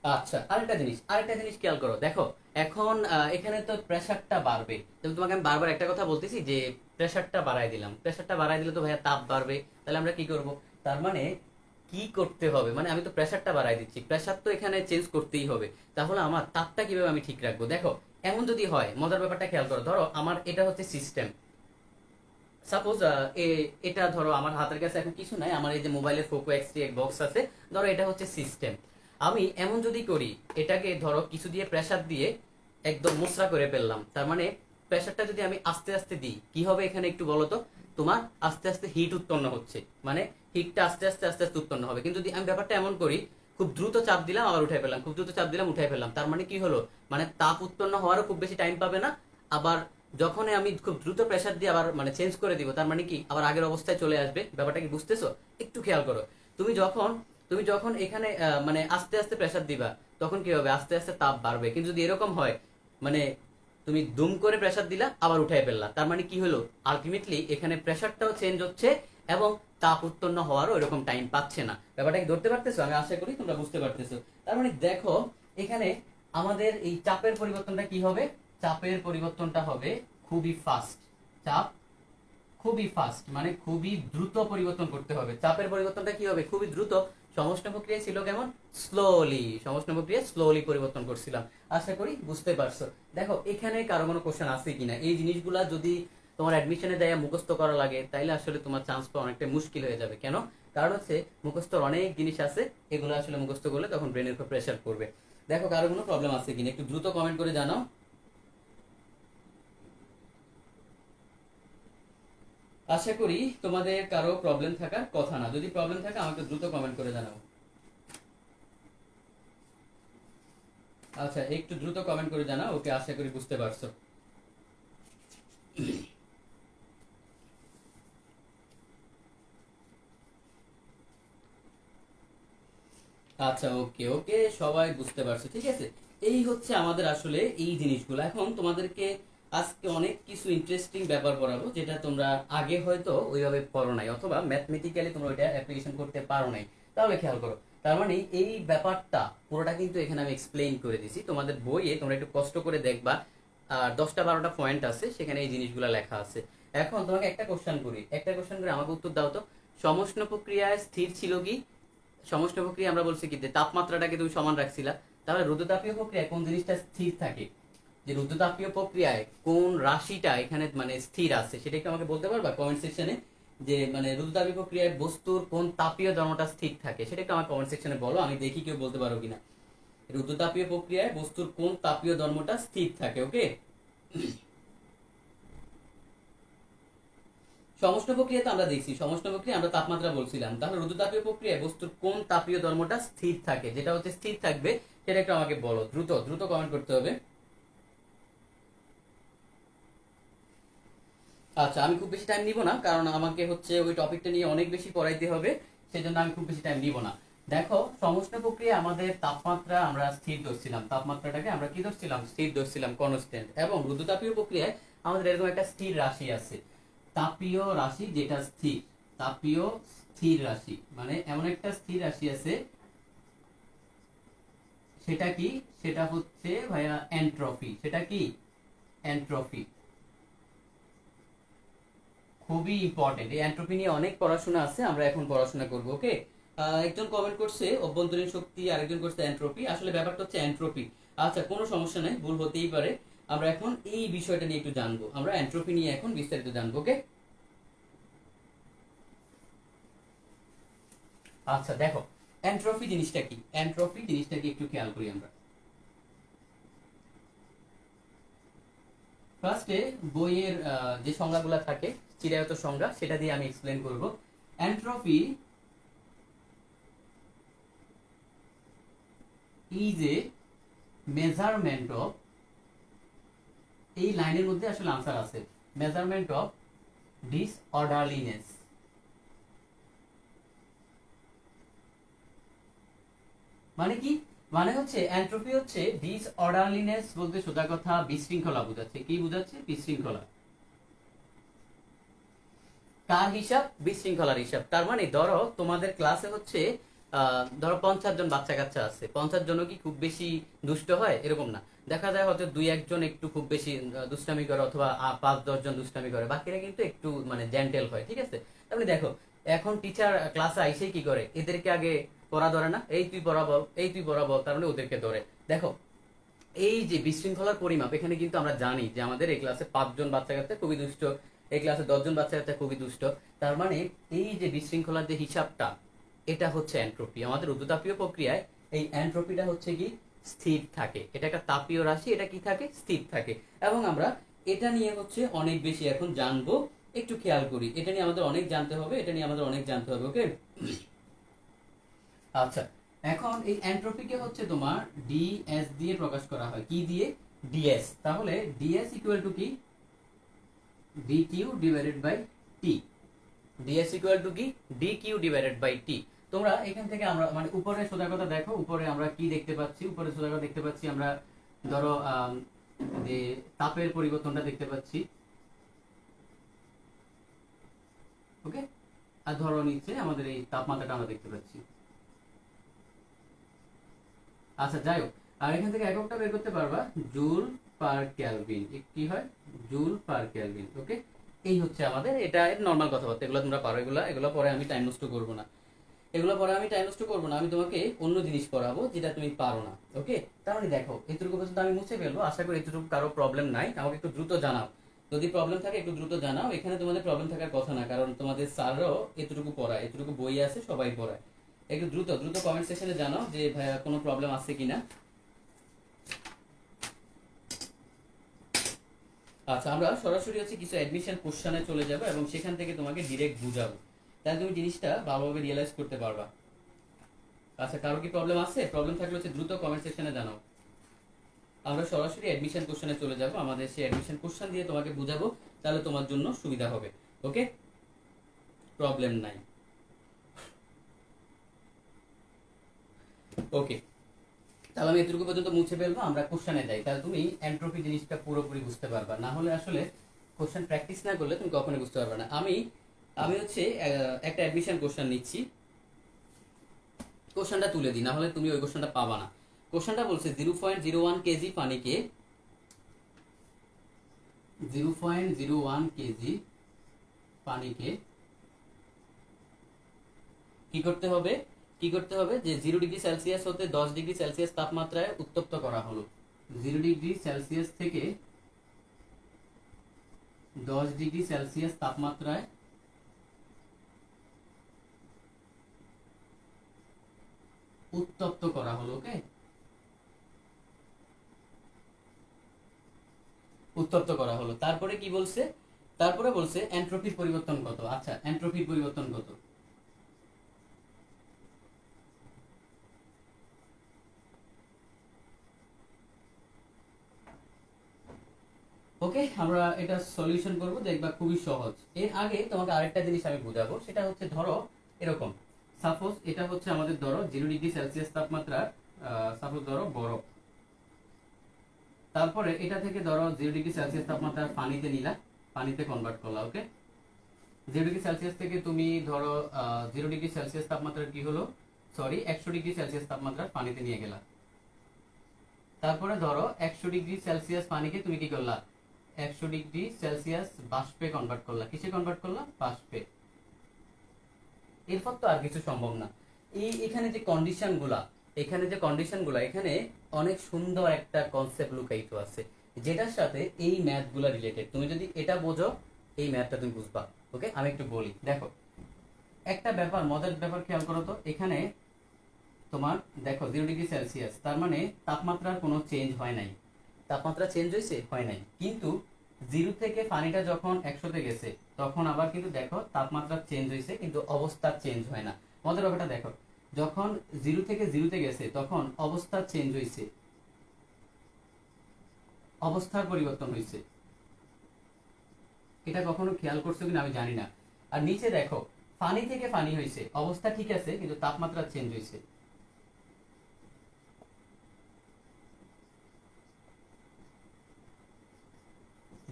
আচ্ছা, আরেকটা জিনিস খেয়াল করো, দেখো এখন এখানে তো প্রেসারটা বাড়বে, যেমন তোমাকে আমি বারবার একটা কথা বলতেছি যে প্রেসারটা বাড়াই দিলাম, প্রেসারটা বাড়াই দিলে তো ভাইয়া তাপ বাড়বে, তাহলে আমরা কি করব। তার মানে কি করতে হবে, মানে আমি তো প্রেসারটা বাড়াই দিচ্ছি, প্রেসার তো এখানে চেঞ্জ করতেই হবে, তাহলে আমার তাপটা কিভাবে আমি ঠিক রাখবো। দেখো এমন যদি হয়, মজার ব্যাপারটা খেয়াল করো, ধরো আমার এটা হচ্ছে সিস্টেম, সাপোজ এটা ধরো আমার হাতের কাছে এখন কিছু নাই, আমার এই যে মোবাইলের ফোকো X3 বক্স আছে, ধরো এটা হচ্ছে সিস্টেম। আমি এমন যদি করি, এটাকে ধরো কিছু দিয়ে প্রেসার দিয়ে একদম মোচড়া করে ফেললাম, তার মানে প্রেসারটা যদি আমি আস্তে আস্তে দিই, কি হবে এখানে একটু বলো তো, তোমার আস্তে আস্তে হিট উৎপন্ন হচ্ছে, মানে হিটটা আস্তে আস্তে আস্তে আস্তে উৎপন্ন হবে। কিন্তু যদি আমি ব্যাপারটা এমন করি, খুব দ্রুত চাপ দিলাম আবার উঠাই ফেললাম, খুব দ্রুত চাপ দিলাম উঠাই ফেললাম, তার মানে কি হলো, মানে তাপ উৎপন্ন হওয়ারও খুব বেশি টাইম পাবে না, আবার যখন আমি খুব দ্রুত প্রেসার দিয়ে আবার মানে চেঞ্জ করে দিব, তার মানে কি আবার আগের অবস্থায় চলে আসবে। ব্যাপারটা কি বুঝতেছো, একটু খেয়াল করো। তুমি যখন তুমি যখন এখানে মানে আস্তে আস্তে প্রেসার দিবা, তখন কি হবে, আস্তে আস্তে তাপ বাড়বে। কিন্তু যদি এরকম হয়, মানে তুমি দুম করে প্রেসার দিলা আবার উঠাই ফেললা, তার মানে কি হলো, আলটিমেটলি এখানে প্রেসারটাও চেঞ্জ হচ্ছে এবং তাপ উৎপন্ন হওয়ারও এরকম টাইম পাচ্ছে না। ব্যাপারটা কি ধরতে পারতেছো, আমি আশা করি তোমরা বুঝতে পারতেছো। তার মানে দেখো এখানে আমাদের এই চাপের পরিবর্তনটা কি হবে, চাপের পরিবর্তনটা হবে খুবই ফাস্ট। চাপ খুবই ফাস্ট, মানে খুবই দ্রুত পরিবর্তন করতে হবে, চাপের পরিবর্তনটা কি হবে, খুবই দ্রুত। সমষ্ণ প্রক্রিয়া ছিল কেমন, স্লোলি, সমষ্ণ প্রক্রিয়া স্লোলি পরিবর্তন করছিলাম। আশা করি বুঝতে পারছো। দেখো এখানে কারো কোনো কোশ্চেন আছে কিনা, এই জিনিসগুলা যদি তোমার অ্যাডমিশনে দেয়া মুখস্থ করা লাগে, তাইলে আসলে তোমার চান্স পাওয়া অনেকটা মুশকিল হয়ে যাবে। কেন, কারণ হচ্ছে মুখস্থর অনেক জিনিস আছে, এগুলো আসলে মুখস্থ করলে তখন ব্রেনের উপর প্রেশার পড়বে। দেখো কারো কোনো প্রবলেম আছে কিনা, একটু দ্রুত কমেন্ট করে জানাও। আশা করি তোমাদের কারো প্রবলেম থাকার কথা না, যদি প্রবলেম থাকে আমাকে দ্রুত কমেন্ট করে জানাও। আচ্ছা একটু দ্রুত কমেন্ট করে জানাও, ওকে, আশা করি বুঝতে পারছো। আচ্ছা ওকে ওকে, সবাই বুঝতে পারছো, ঠিক আছে। এই হচ্ছে আমাদের আসলে এই জিনিসগুলো। এখন তোমাদেরকে আজকে অনেক কিছু ইন্টারেস্টিং ব্যাপার পড়াবো, যেটা তোমরা আগে হয়তো ওইভাবে পড়ো নাই, অথবা ম্যাথমেটিক্যালি তোমরা ওইটা অ্যাপ্লিকেশন করতে পারো নাই। তাহলে খেয়াল করো, তার মানে এই ব্যাপারটা পুরোটা কিন্তু এখানে আমি এক্সপ্লেইন করে দিছি, তোমাদের বইয়ে তোমরা একটু কষ্ট করে দেখবা, আর 10টা 12টা পয়েন্ট আছে সেখানে এই জিনিসগুলো লেখা আছে। এখন তোমাকে একটা কোশ্চেন করে আমাকে উত্তর দাও তো, সমষ্ণ প্রক্রিয়ায় স্থির ছিল কি, সমষ্ণ প্রক্রিয়া আমরা বলছি কি যে তাপমাত্রাটাকে তুমি সমান রাখছিলা, তাহলে রুদ্রতাপীয় প্রক্রিয়ায় কোন জিনিসটা স্থির থাকে, যে রুদ্রতাপীয় প্রক্রিয়ায় কোন রাশিটা এখানে মানে স্থির আছে, সেটা একটু আমাকে বলতে পারবা কমেন্ট সেকশনে, যে মানে রুদ্রতাপীয় প্রক্রিয়ায় বস্তুর কোন তাপীয় ধর্মটা স্থির থাকে, সেটা একটু আমার কমেন্ট সেকশনে বলো, আমি দেখি কেউ বলতে পারো কিনা। রুদ্রতাপীয় প্রক্রিয়ায় বস্তুর কোন তাপীয় ধর্মটা স্থির থাকে, ওকে। সমষ্ণ প্রক্রিয়া তো আমরা দেখছি, সমষ্ণ প্রক্রিয়া আমরা তাপমাত্রা বলছিলাম, তাহলে রুদ্রতাপীয় প্রক্রিয়ায় বস্তুর কোন তাপীয় ধর্মটা স্থির থাকে, যেটা হচ্ছে স্থির থাকবে, সেটা একটু আমাকে বলো, দ্রুত দ্রুত কমেন্ট করতে হবে। আচ্ছা আমি খুব বেশি টাইম নিব না, কারণ আমাকে হচ্ছে ওই টপিকটা নিয়ে অনেক বেশি পড়াইতে হবে, সেজন্য আমি খুব বেশি টাইম নিব না। দেখো সমষ্ণ প্রক্রিয়া আমাদের তাপমাত্রা আমরা স্থির ধরছিলাম, তাপমাত্রাটাকে আমরা কি ধরছিলাম, স্থির ধরছিলাম, কনস্ট্যান্ট। এবং রুদ্রতাপীয় প্রক্রিয়ায় আমাদের এরকম একটা স্থির রাশি আছে, তাপীয় রাশি যেটা স্থির, তাপীয় স্থির রাশি, মানে এমন একটা স্থির রাশি আছে, সেটা কি, সেটা হচ্ছে ভাইয়া এন্ট্রপি, সেটা কি, এন্ট্রপি। খুবই ইম্পর্টেন্ট, এই এন্ট্রপি নিয়ে অনেক পড়াশোনা আছে, আমরা এখন পড়াশোনা করব, ওকে। একজন কমেন্ট করছে অভ্যন্তরীণ শক্তি, আরেকজন করছে এন্ট্রপি, আসলে ব্যাপারটা হচ্ছে এন্ট্রপি। আচ্ছা কোনো সমস্যা নাই, ভুল হতেই পারে। আমরা এখন এই বিষয়টা নিয়ে একটু জানবো, আমরা এন্ট্রপি নিয়ে এখন বিস্তারিত জানবো, ওকে। আচ্ছা দেখো, এন্ট্রপি জিনিসটা কি, এন্ট্রপি জিনিসটা কি একটু খেয়াল করি আমরা। ফার্স্টে বইয়ের যে সংজ্ঞাগুলো থাকে চিরায়ত সংজ্ঞা সেটা দিয়ে আমি এক্সপ্লেন করব। Entropy is a measurement of, এই লাইনের মধ্যে আসলে আনসার আছে, মেজারমেন্ট অফ ডিসঅর্ডারলিনেস। মানে কি, মানে হচ্ছে এন্ট্রপি হচ্ছে ডিসঅর্ডারলিনেস বলতে সোজা কথা বিশৃঙ্খলা বোঝাচ্ছে। কি বোঝাচ্ছে? বিশৃঙ্খলা। কার হিসাব? বিশৃঙ্খলার হিসাব। তার মানে ধরো তোমাদের ক্লাসে হচ্ছে ধরো 50 জন বাচ্চা কাচ্চা আছে, 50 জনও কি খুব বেশি দুষ্ট হয়? এরকম না, দেখা যায় হয়তো 2-1 জন একটু খুব বেশি দুষ্টামি করে, অথবা 5-10 জন দুষ্টামি করে, বাকিরা কিন্তু একটু মানে জেন্টেল হয়, ঠিক আছে? তাহলে দেখো এখন টিচার ক্লাসে আইসে কি করে, এদেরকে আগে পড়া ধরে না, এই তুই পড়া বল, এই তুই পড়া বল, তার মানে ওদেরকে ধরে। দেখো এই যে বিশৃঙ্খলার পরিমাপ, এখানে কিন্তু আমরা জানি যে আমাদের এই ক্লাসে 5 জন বাচ্চা কাচ্চা খুবই দুষ্ট, এই ক্লাসে 10 জন বাচ্চা কাচ্চা খুবই দুষ্ট। তার মানে এই যে বিশৃঙ্খলার যে হিসাবটা, এটা হচ্ছে এন্ট্রপি। আমাদের উদ্যতাপীয় প্রক্রিয়ায় এই এন্ট্রপিটা হচ্ছে কি স্থির থাকে, এটা একটা তাপীয় রাশি, এটা কি থাকে? স্থির থাকে। এবং আমরা এটা নিয়ে হচ্ছে অনেক বেশি এখন জানবো, একটু খেয়াল করি, এটা নিয়ে আমাদের অনেক জানতে হবে, এটা নিয়ে আমাদের অনেক জানতে হবে। ওকে, আচ্ছা এখন এই এন্ট্রপিকে হচ্ছে তোমার ডিএস দিয়ে প্রকাশ করা হয়। কি দিয়ে? ডিএস। তাহলে ডিএস ইকুয়াল টু কি? DQ divided by T. DS equal to কি? DQ divided by T. তোমরা এখান থেকে আমরা মানে উপরে সোজা কথা দেখো, উপরে আমরা কি দেখতে পাচ্ছি? উপরে সোজা কথা দেখতে পাচ্ছি আমরা, ধরো যে তাপের পরিবর্তনটা দেখতে পাচ্ছি, ওকে। আর ধরো নিচে আমাদের এই তাপমাত্রাটা আমরা দেখতে পাচ্ছি। আচ্ছা যাই হোক, আর এখান থেকে এককটা বের করতে পারবা, জুল পার কেলভিন। কি হয়? Joule per kelvin. ওকে, এই হচ্ছে আমাদের, এটা নর্মাল কথাবার্তা, এগুলো তোমরা পারো, এগুলো এগুলো পরে আমি টাইম নষ্ট করবো না, এগুলো পরে আমি টাইম নষ্ট করবো না, আমি তোমাকে অন্য জিনিস পড়াবো যেটা তুমি পারো না। ওকে, তার মানে দেখো এতটুকু পর্যন্ত আমি মুছে ফেলবো, আশা করি এতটুকু কারো প্রবলেম নাই। আমাকে একটু দ্রুত জানাও, যদি প্রবলেম থাকে একটু দ্রুত জানাও। এখানে তোমাদের প্রবলেম থাকার কথা না, কারণ তোমাদের স্যারও এতটুকু পড়ায়, এতটুকু বই আছে, সবাই পড়ায়। একটু দ্রুত দ্রুত কমেন্ট সেকশনে জানাও যে ভাইয়া কোনো প্রবলেম আছে কিনা। আচ্ছা আমরা সরাসরি হচ্ছে কিছু অ্যাডমিশন কোশ্চেনে চলে যাব এবং সেখান থেকে তোমাকে ডিরেক্ট বুঝাবো, তাহলে তুমি জিনিসটা ভালোভাবে রিয়েলাইজ করতে পারবা। আচ্ছা কারো কি প্রবলেম আছে? প্রবলেম থাকলে হচ্ছে দ্রুত কমেন্ট সেকশনে জানাও। আমরা সরাসরি অ্যাডমিশন কোশ্চেনে চলে যাব, আমাদের সেই অ্যাডমিশন কোশ্চেন দিয়ে তোমাকে বুঝাবো, তাহলে তোমার জন্য সুবিধা হবে। ওকে, প্রবলেম নাই। ওকে, তাহলে আমি এতটুকু পর্যন্ত মুছে ফেলবো, আমরা কোশ্চেনে যাই, তাহলে তুমি এন্ট্রপি জিনিসটা পুরোপুরি বুঝতে পারবা। না হলে আসলে কোশ্চেন প্র্যাকটিস না করলে তুমি কখনোই বুঝতে পারবে না। আমি আমি হচ্ছে একটা অ্যাডমিশন কোশ্চেন নিচ্ছি, কোশ্চেনটা তুলে দিই, না হলে তুমি ওই কোশ্চেনটা পাবা না। কোশ্চেনটা বলছে 0.01 কেজি পানিকে, 0.01 কেজি পানিকে কি করতে হবে? কি করতে হবে? যে 0 ডিগ্রি সেলসিয়াস হতে 10 ডিগ্রি সেলসিয়াস তাপমাত্রায় উত্তপ্ত করা হলো। 0 ডিগ্রি সেলসিয়াস থেকে 10 ডিগ্রি সেলসিয়াস তাপমাত্রায় উত্তপ্ত করা হলো। ওকে, উত্তপ্ত করা হলো। তারপরে কি বলছে? তারপরে বলছে এন্ট্রপির পরিবর্তন কত। আচ্ছা এন্ট্রপির পরিবর্তন কত? ওকে, আমরা এটা সলিউশন করব, দেখবা খুবই সহজ। এর আগে তোমাকে আরেকটা জিনিস আমি বুঝাবো, সেটা হচ্ছে ধরো এরকম, সাপোজ এটা হচ্ছে আমাদের ধরো 0 ডিগ্রি সেলসিয়াস তাপমাত্রার সাপোজ ধরো বরফ, তারপরে এটা থেকে ধরো 0 ডিগ্রি সেলসিয়াস তাপমাত্রার পানিতে নিলা, পানিতে কনভার্ট করলা। ওকে, 0 ডিগ্রি সেলসিয়াস থেকে তুমি ধরো 0 ডিগ্রি সেলসিয়াস তাপমাত্রার কি হলো, সরি 100 ডিগ্রি সেলসিয়াস তাপমাত্রার পানিতে নিয়ে গেলা। তারপরে ধরো 100 ডিগ্রি সেলসিয়াস পানিকে তুমি কি করলা, 100 ডিগ্রি সেলসিয়াস বাষ্পে কনভার্ট করলা। কিসে কনভার্ট করলা? বাষ্পে। এরপর তো আর কিছু সম্ভব না। এই এখানে যে কন্ডিশন গুলা, এখানে যে কন্ডিশন গুলা, এখানে অনেক সুন্দর একটা কনসেপ্ট লুকায়িত আছে, যেটার সাথে এই ম্যাথ গুলা রিলেটেড। তুমি যদি এটা বোঝো, এই ম্যাথটা তুমি বুঝবা। ওকে, আমি একটু বলি, দেখো একটা ব্যাপার, মজার ব্যাপার খেয়াল করো তো, এখানে তোমার দেখো 0°C, তার মানে তাপমাত্রার কোনো চেঞ্জ হয় নাই। তাপমাত্রা চেঞ্জ হয়েছে হয় নাই, কিন্তু 0 থেকে পানিটা যখন 100-তে গেছে তখন আবার কিন্তু দেখো তাপমাত্রা চেঞ্জ হয়েছে, কিন্তু অবস্থা চেঞ্জ হয় না। মজার ব্যাপারটা দেখো, যখন 0 থেকে 0-তে গেছে তখন অবস্থা চেঞ্জ হয়েছে, অবস্থার পরিবর্তন হয়েছে। এটা কখনো খেয়াল করছো কিনা আমি জানি না। আর নিচে দেখো, পানি থেকে পানি হয়েছে, অবস্থা ঠিক আছে কিন্তু তাপমাত্রা চেঞ্জ হয়েছে।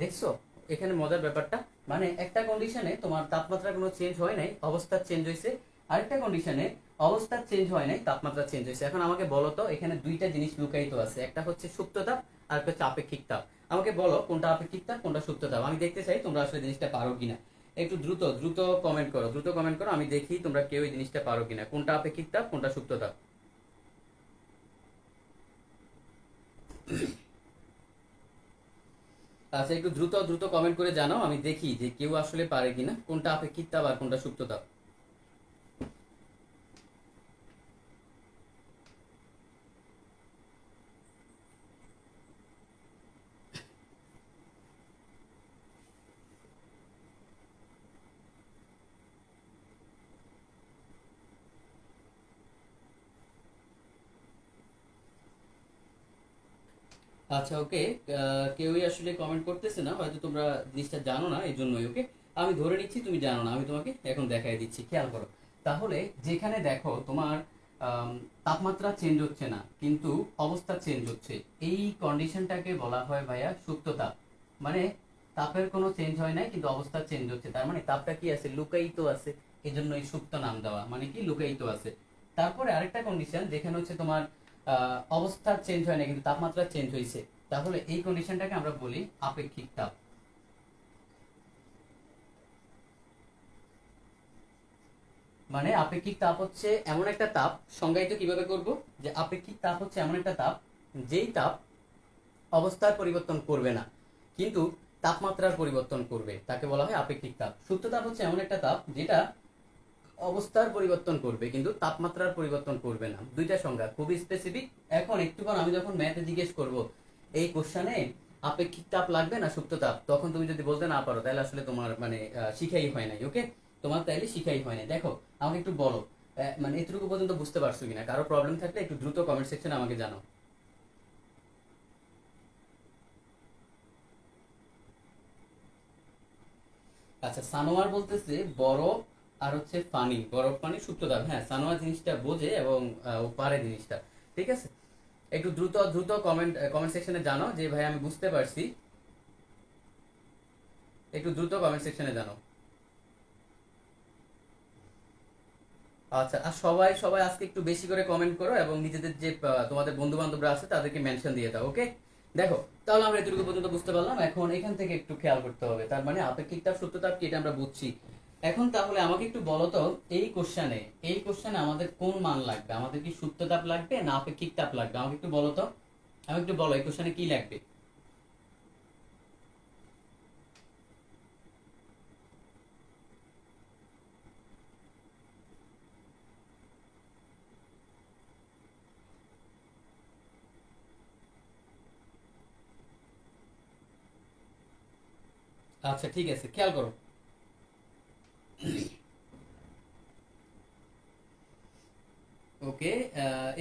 দেখছো এখানে মজার ব্যাপারটা, মানে একটা কন্ডিশনে তোমার তাপমাত্রা কোনো চেঞ্জ হয় নাই, অবস্থা চেঞ্জ হয়েছে। আরেকটা কন্ডিশনে অবস্থা চেঞ্জ হয় নাই, তাপমাত্রা চেঞ্জ হয়েছে। এখন আমাকে বলো তো, এখানে দুইটা জিনিস লুকায়িত আছে, একটা হচ্ছে সুপ্ত তাপ আর একটা হচ্ছে আপেক্ষিক তাপ। আমাকে বলো কোনটা আপেক্ষিক তাপ কোনটা সুপ্ত তাপ, আমি দেখতে চাই তোমরা আসলে জিনিসটা পারো কিনা। একটু দ্রুত দ্রুত কমেন্ট করো, দ্রুত কমেন্ট করো, আমি দেখি তোমরা কেউ এই জিনিসটা পারো কিনা, কোনটা আপেক্ষিক তাপ কোনটা সুপ্ত তাপ। আচ্ছা, একটু দ্রুত দ্রুত কমেন্ট করে জানাও, আমি দেখি যে কেউ আসলে পারে কিনা কোনটা আপেক্ষিক তাপ আর কোনটা সুপ্ত তাপ। আচ্ছা ওকে, কেউই আসলে কমেন্ট করতেছে না, হয়তো তোমরা জিনিসটা জানো না এই জন্যই। ওকে, আমি ধরে নিচ্ছি তুমি জানো না, আমি তোমাকে এখন দেখাই দিচ্ছি, খেয়াল করো। তাহলে যেখানে দেখো তোমার তাপমাত্রা চেঞ্জ হচ্ছে না কিন্তু অবস্থা চেঞ্জ হচ্ছে, এই কন্ডিশনটাকে বলা হয় ভাইয়া সুপ্ত তাপ। মানে তাপের কোনো চেঞ্জ হয় নাই কিন্তু অবস্থা চেঞ্জ হচ্ছে, তার মানে তাপটা কি আছে, লুকায়িত আছে, এই জন্য এই সুপ্ত নাম দেওয়া, মানে কি লুকায়িত আছে। তারপরে আরেকটা কন্ডিশন যেখানে হচ্ছে তোমার অবস্থা চেঞ্জ হয় না কিন্তু তাপমাত্রা চেঞ্জ হয়েছে, তাহলে এই কন্ডিশনটাকে আমরা বলি আপেক্ষিক তাপ। মানে আপেক্ষিক তাপ হচ্ছে এমন একটা তাপ, সংজ্ঞায়িত কিভাবে করব, যে আপেক্ষিক তাপ হচ্ছে এমন একটা তাপ যেই তাপ অবস্থার পরিবর্তন করবে না কিন্তু তাপমাত্রার পরিবর্তন করবে, তাকে বলা হয় আপেক্ষিক তাপ। সুপ্ত তাপ হচ্ছে এমন একটা তাপ যেটা অবস্থার পরিবর্তন করবে কিন্তু তাপমাত্রার পরিবর্তন করবে না। দুইটা সংজ্ঞা খুবই স্পেসিফিক। এখন একটুক্ষণ আমি যখন ম্যাথে জিজ্ঞেস করব এই কোশ্চানে আপেক্ষিক তাপ লাগবে না সুপ্ত তাপ, তখন তুমি যদি বলতে না পারো তাহলে আসলে তোমার মানে শিখাই হয় নাই। ওকে, তোমার তাইলে শিখাই হয় নাই। দেখো আমাকে একটু বলো, মানে এতটুকু পর্যন্ত বুঝতে পারছো কিনা, কারো প্রবলেম থাকলে একটু দ্রুত কমেন্ট সেকশনে আমাকে জানাও। আচ্ছা, সানোয়ার বলতেছে বরফ আর হচ্ছে পানি, বরফ পানি সুপ্ত তাপ। হ্যাঁ, সানোয়ার জিনিসটা বোঝে এবং ও পারে জিনিসটা। ঠিক আছে, একটু দ্রুত দ্রুত কমেন্ট কমেন্ট সেকশনে জানাও যে ভাই আমি বুঝতে পারছি, একটু দ্রুত কমেন্ট সেকশনে জানাও। আচ্ছা, আর সবাই সবাই আজকে একটু বেশি করে কমেন্ট করো এবং নিজেদের যে তোমাদের বন্ধু বান্ধবরা আছে তাদেরকে মেনশন দিয়ে দাও। ওকে, দেখো তাহলে আমরা এতটুকু পর্যন্ত বুঝতে পারলাম, এখন এখান থেকে একটু খেয়াল করতে হবে। তার মানে আপেক্ষিক তাপ সত্য তাপ কি এটা আমরা বুঝছি। এখন তাহলে আমাকে একটু বলো তো, এই কোশ্চেনে আমাদের কোন মান লাগবে, আমাদের কি সূত্র তাপ লাগবে না আপেক্ষিক তাপ লাগবে, আমাকে একটু বলো তো। আমি একটু বলো এই কোশ্চেনে কি লাগবে। আচ্ছা ঠিক আছে, খেয়াল করো। ওকে,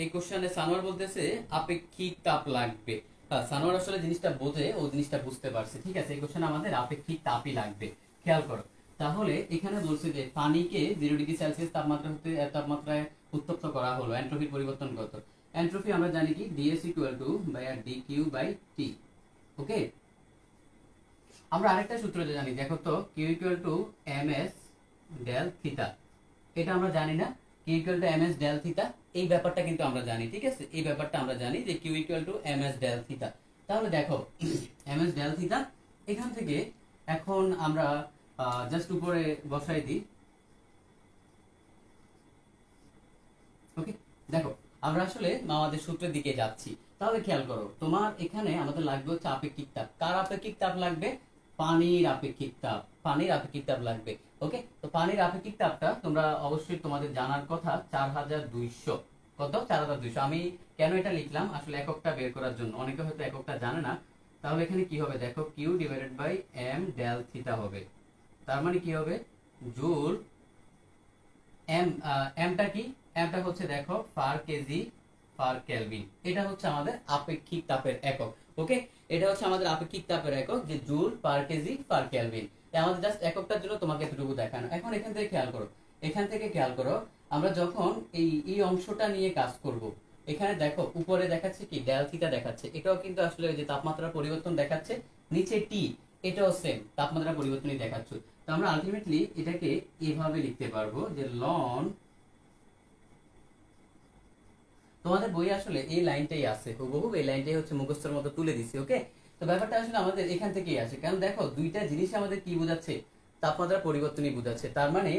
এই কোশ্চেনে সানোয়ার বলতেছে আপেক্ষিক তাপ লাগবে। হ্যাঁ, সানোয়ার আসলে জিনিসটা বোঝে, ও জিনিসটা বুঝতে পারছে। ঠিক আছে, এই কোশ্চেনে আমাদের আপেক্ষিক তাপই লাগবে। খেয়াল করো, তাহলে এখানে বলছে যে পানিকে 0°C তাপমাত্রা হতে তাপমাত্রায় উত্তপ্ত করা হলো, এন্ট্রপির পরিবর্তন কত। এন্ট্রপি আমরা জানি কি, DS equal to by R D Q by T. Okay, আমরা আরেকটা সূত্র জানি, দেখো তো, Q equal to M S del theta. এটা আমরা জানি না, Q equal to M S del theta, এই ব্যাপারটা কিন্তু আমরা জানি। ঠিক আছে, এই ব্যাপারটা আমরা জানি যে Q equal to M S del theta. তাহলে দেখো এম এস ডেল থিটা, এখান থেকে এখন আমরা জাস্ট উপরে বসাই দিই। ওকে, দেখো আমরা আসলে আমাদের সূত্রের দিকে যাচ্ছি। তাহলে খেয়াল করো, তোমার এখানে আমাদের লাগবে হচ্ছে আপেক্ষিক তাপ। কার আপেক্ষিক তাপ লাগবে, পানির আপেক্ষিক তাপ, পানির আপেক্ষিক তাপ লাগবে। ওকে, তো পানির আপেক্ষিক তাপটা তোমরা অবশ্যই তোমাদের জানার কথা 4200। কত 4200। আমি কেন এটা লিখলাম আসলে এককটা বের করার জন্য, অনেকে হয়তো এককটা জানে না। তাহলে এখানে কি হবে দেখো, Q divided by M del theta হবে। তার মানে কি হবে, জুল এম, এমটা কি, এমটা হচ্ছে দেখো পার কেজি পার কেলভিন। এটা হচ্ছে আমাদের আপেক্ষিক তাপের একক। ওকে, এটা হচ্ছে আমাদের আপেক্ষিক তাপের একক, যে joule per KG per kelvin. তাই আমাদের জাস্ট এককটার জন্য তোমাকে এতটুকু দেখানো। এখন এখান থেকে খেয়াল করো, এখান থেকে খেয়াল করো, আমরা যখন এই অংশটা নিয়ে কাজ করব, এখানে দেখো উপরে দেখাচ্ছে কি ডেল থিটা দেখাচ্ছে, এটাও কিন্তু আসলে ওই যে তাপমাত্রা পরিবর্তন দেখাচ্ছে। নিচে টি, এটাও সেম তাপমাত্রা পরিবর্তনই দেখাচ্ছে। তো আমরা আলটিমেটলি এটাকে এভাবে লিখতে পারবো যে লন, তোমাদের বই আসলে এই লাইনটাই আছে হুবহু, এই লাইনটাই হচ্ছে মুখস্থের মতো তুলে দিছি। ওকে, তো ব্যাপারটা আসলে আমাদের এখান থেকেই আসে, কারণ দেখো দুইটা জিনিস আমাদের কি বোঝাচ্ছে, তাপমাত্রা পরিবর্তনই বোঝাচ্ছে। তার মানে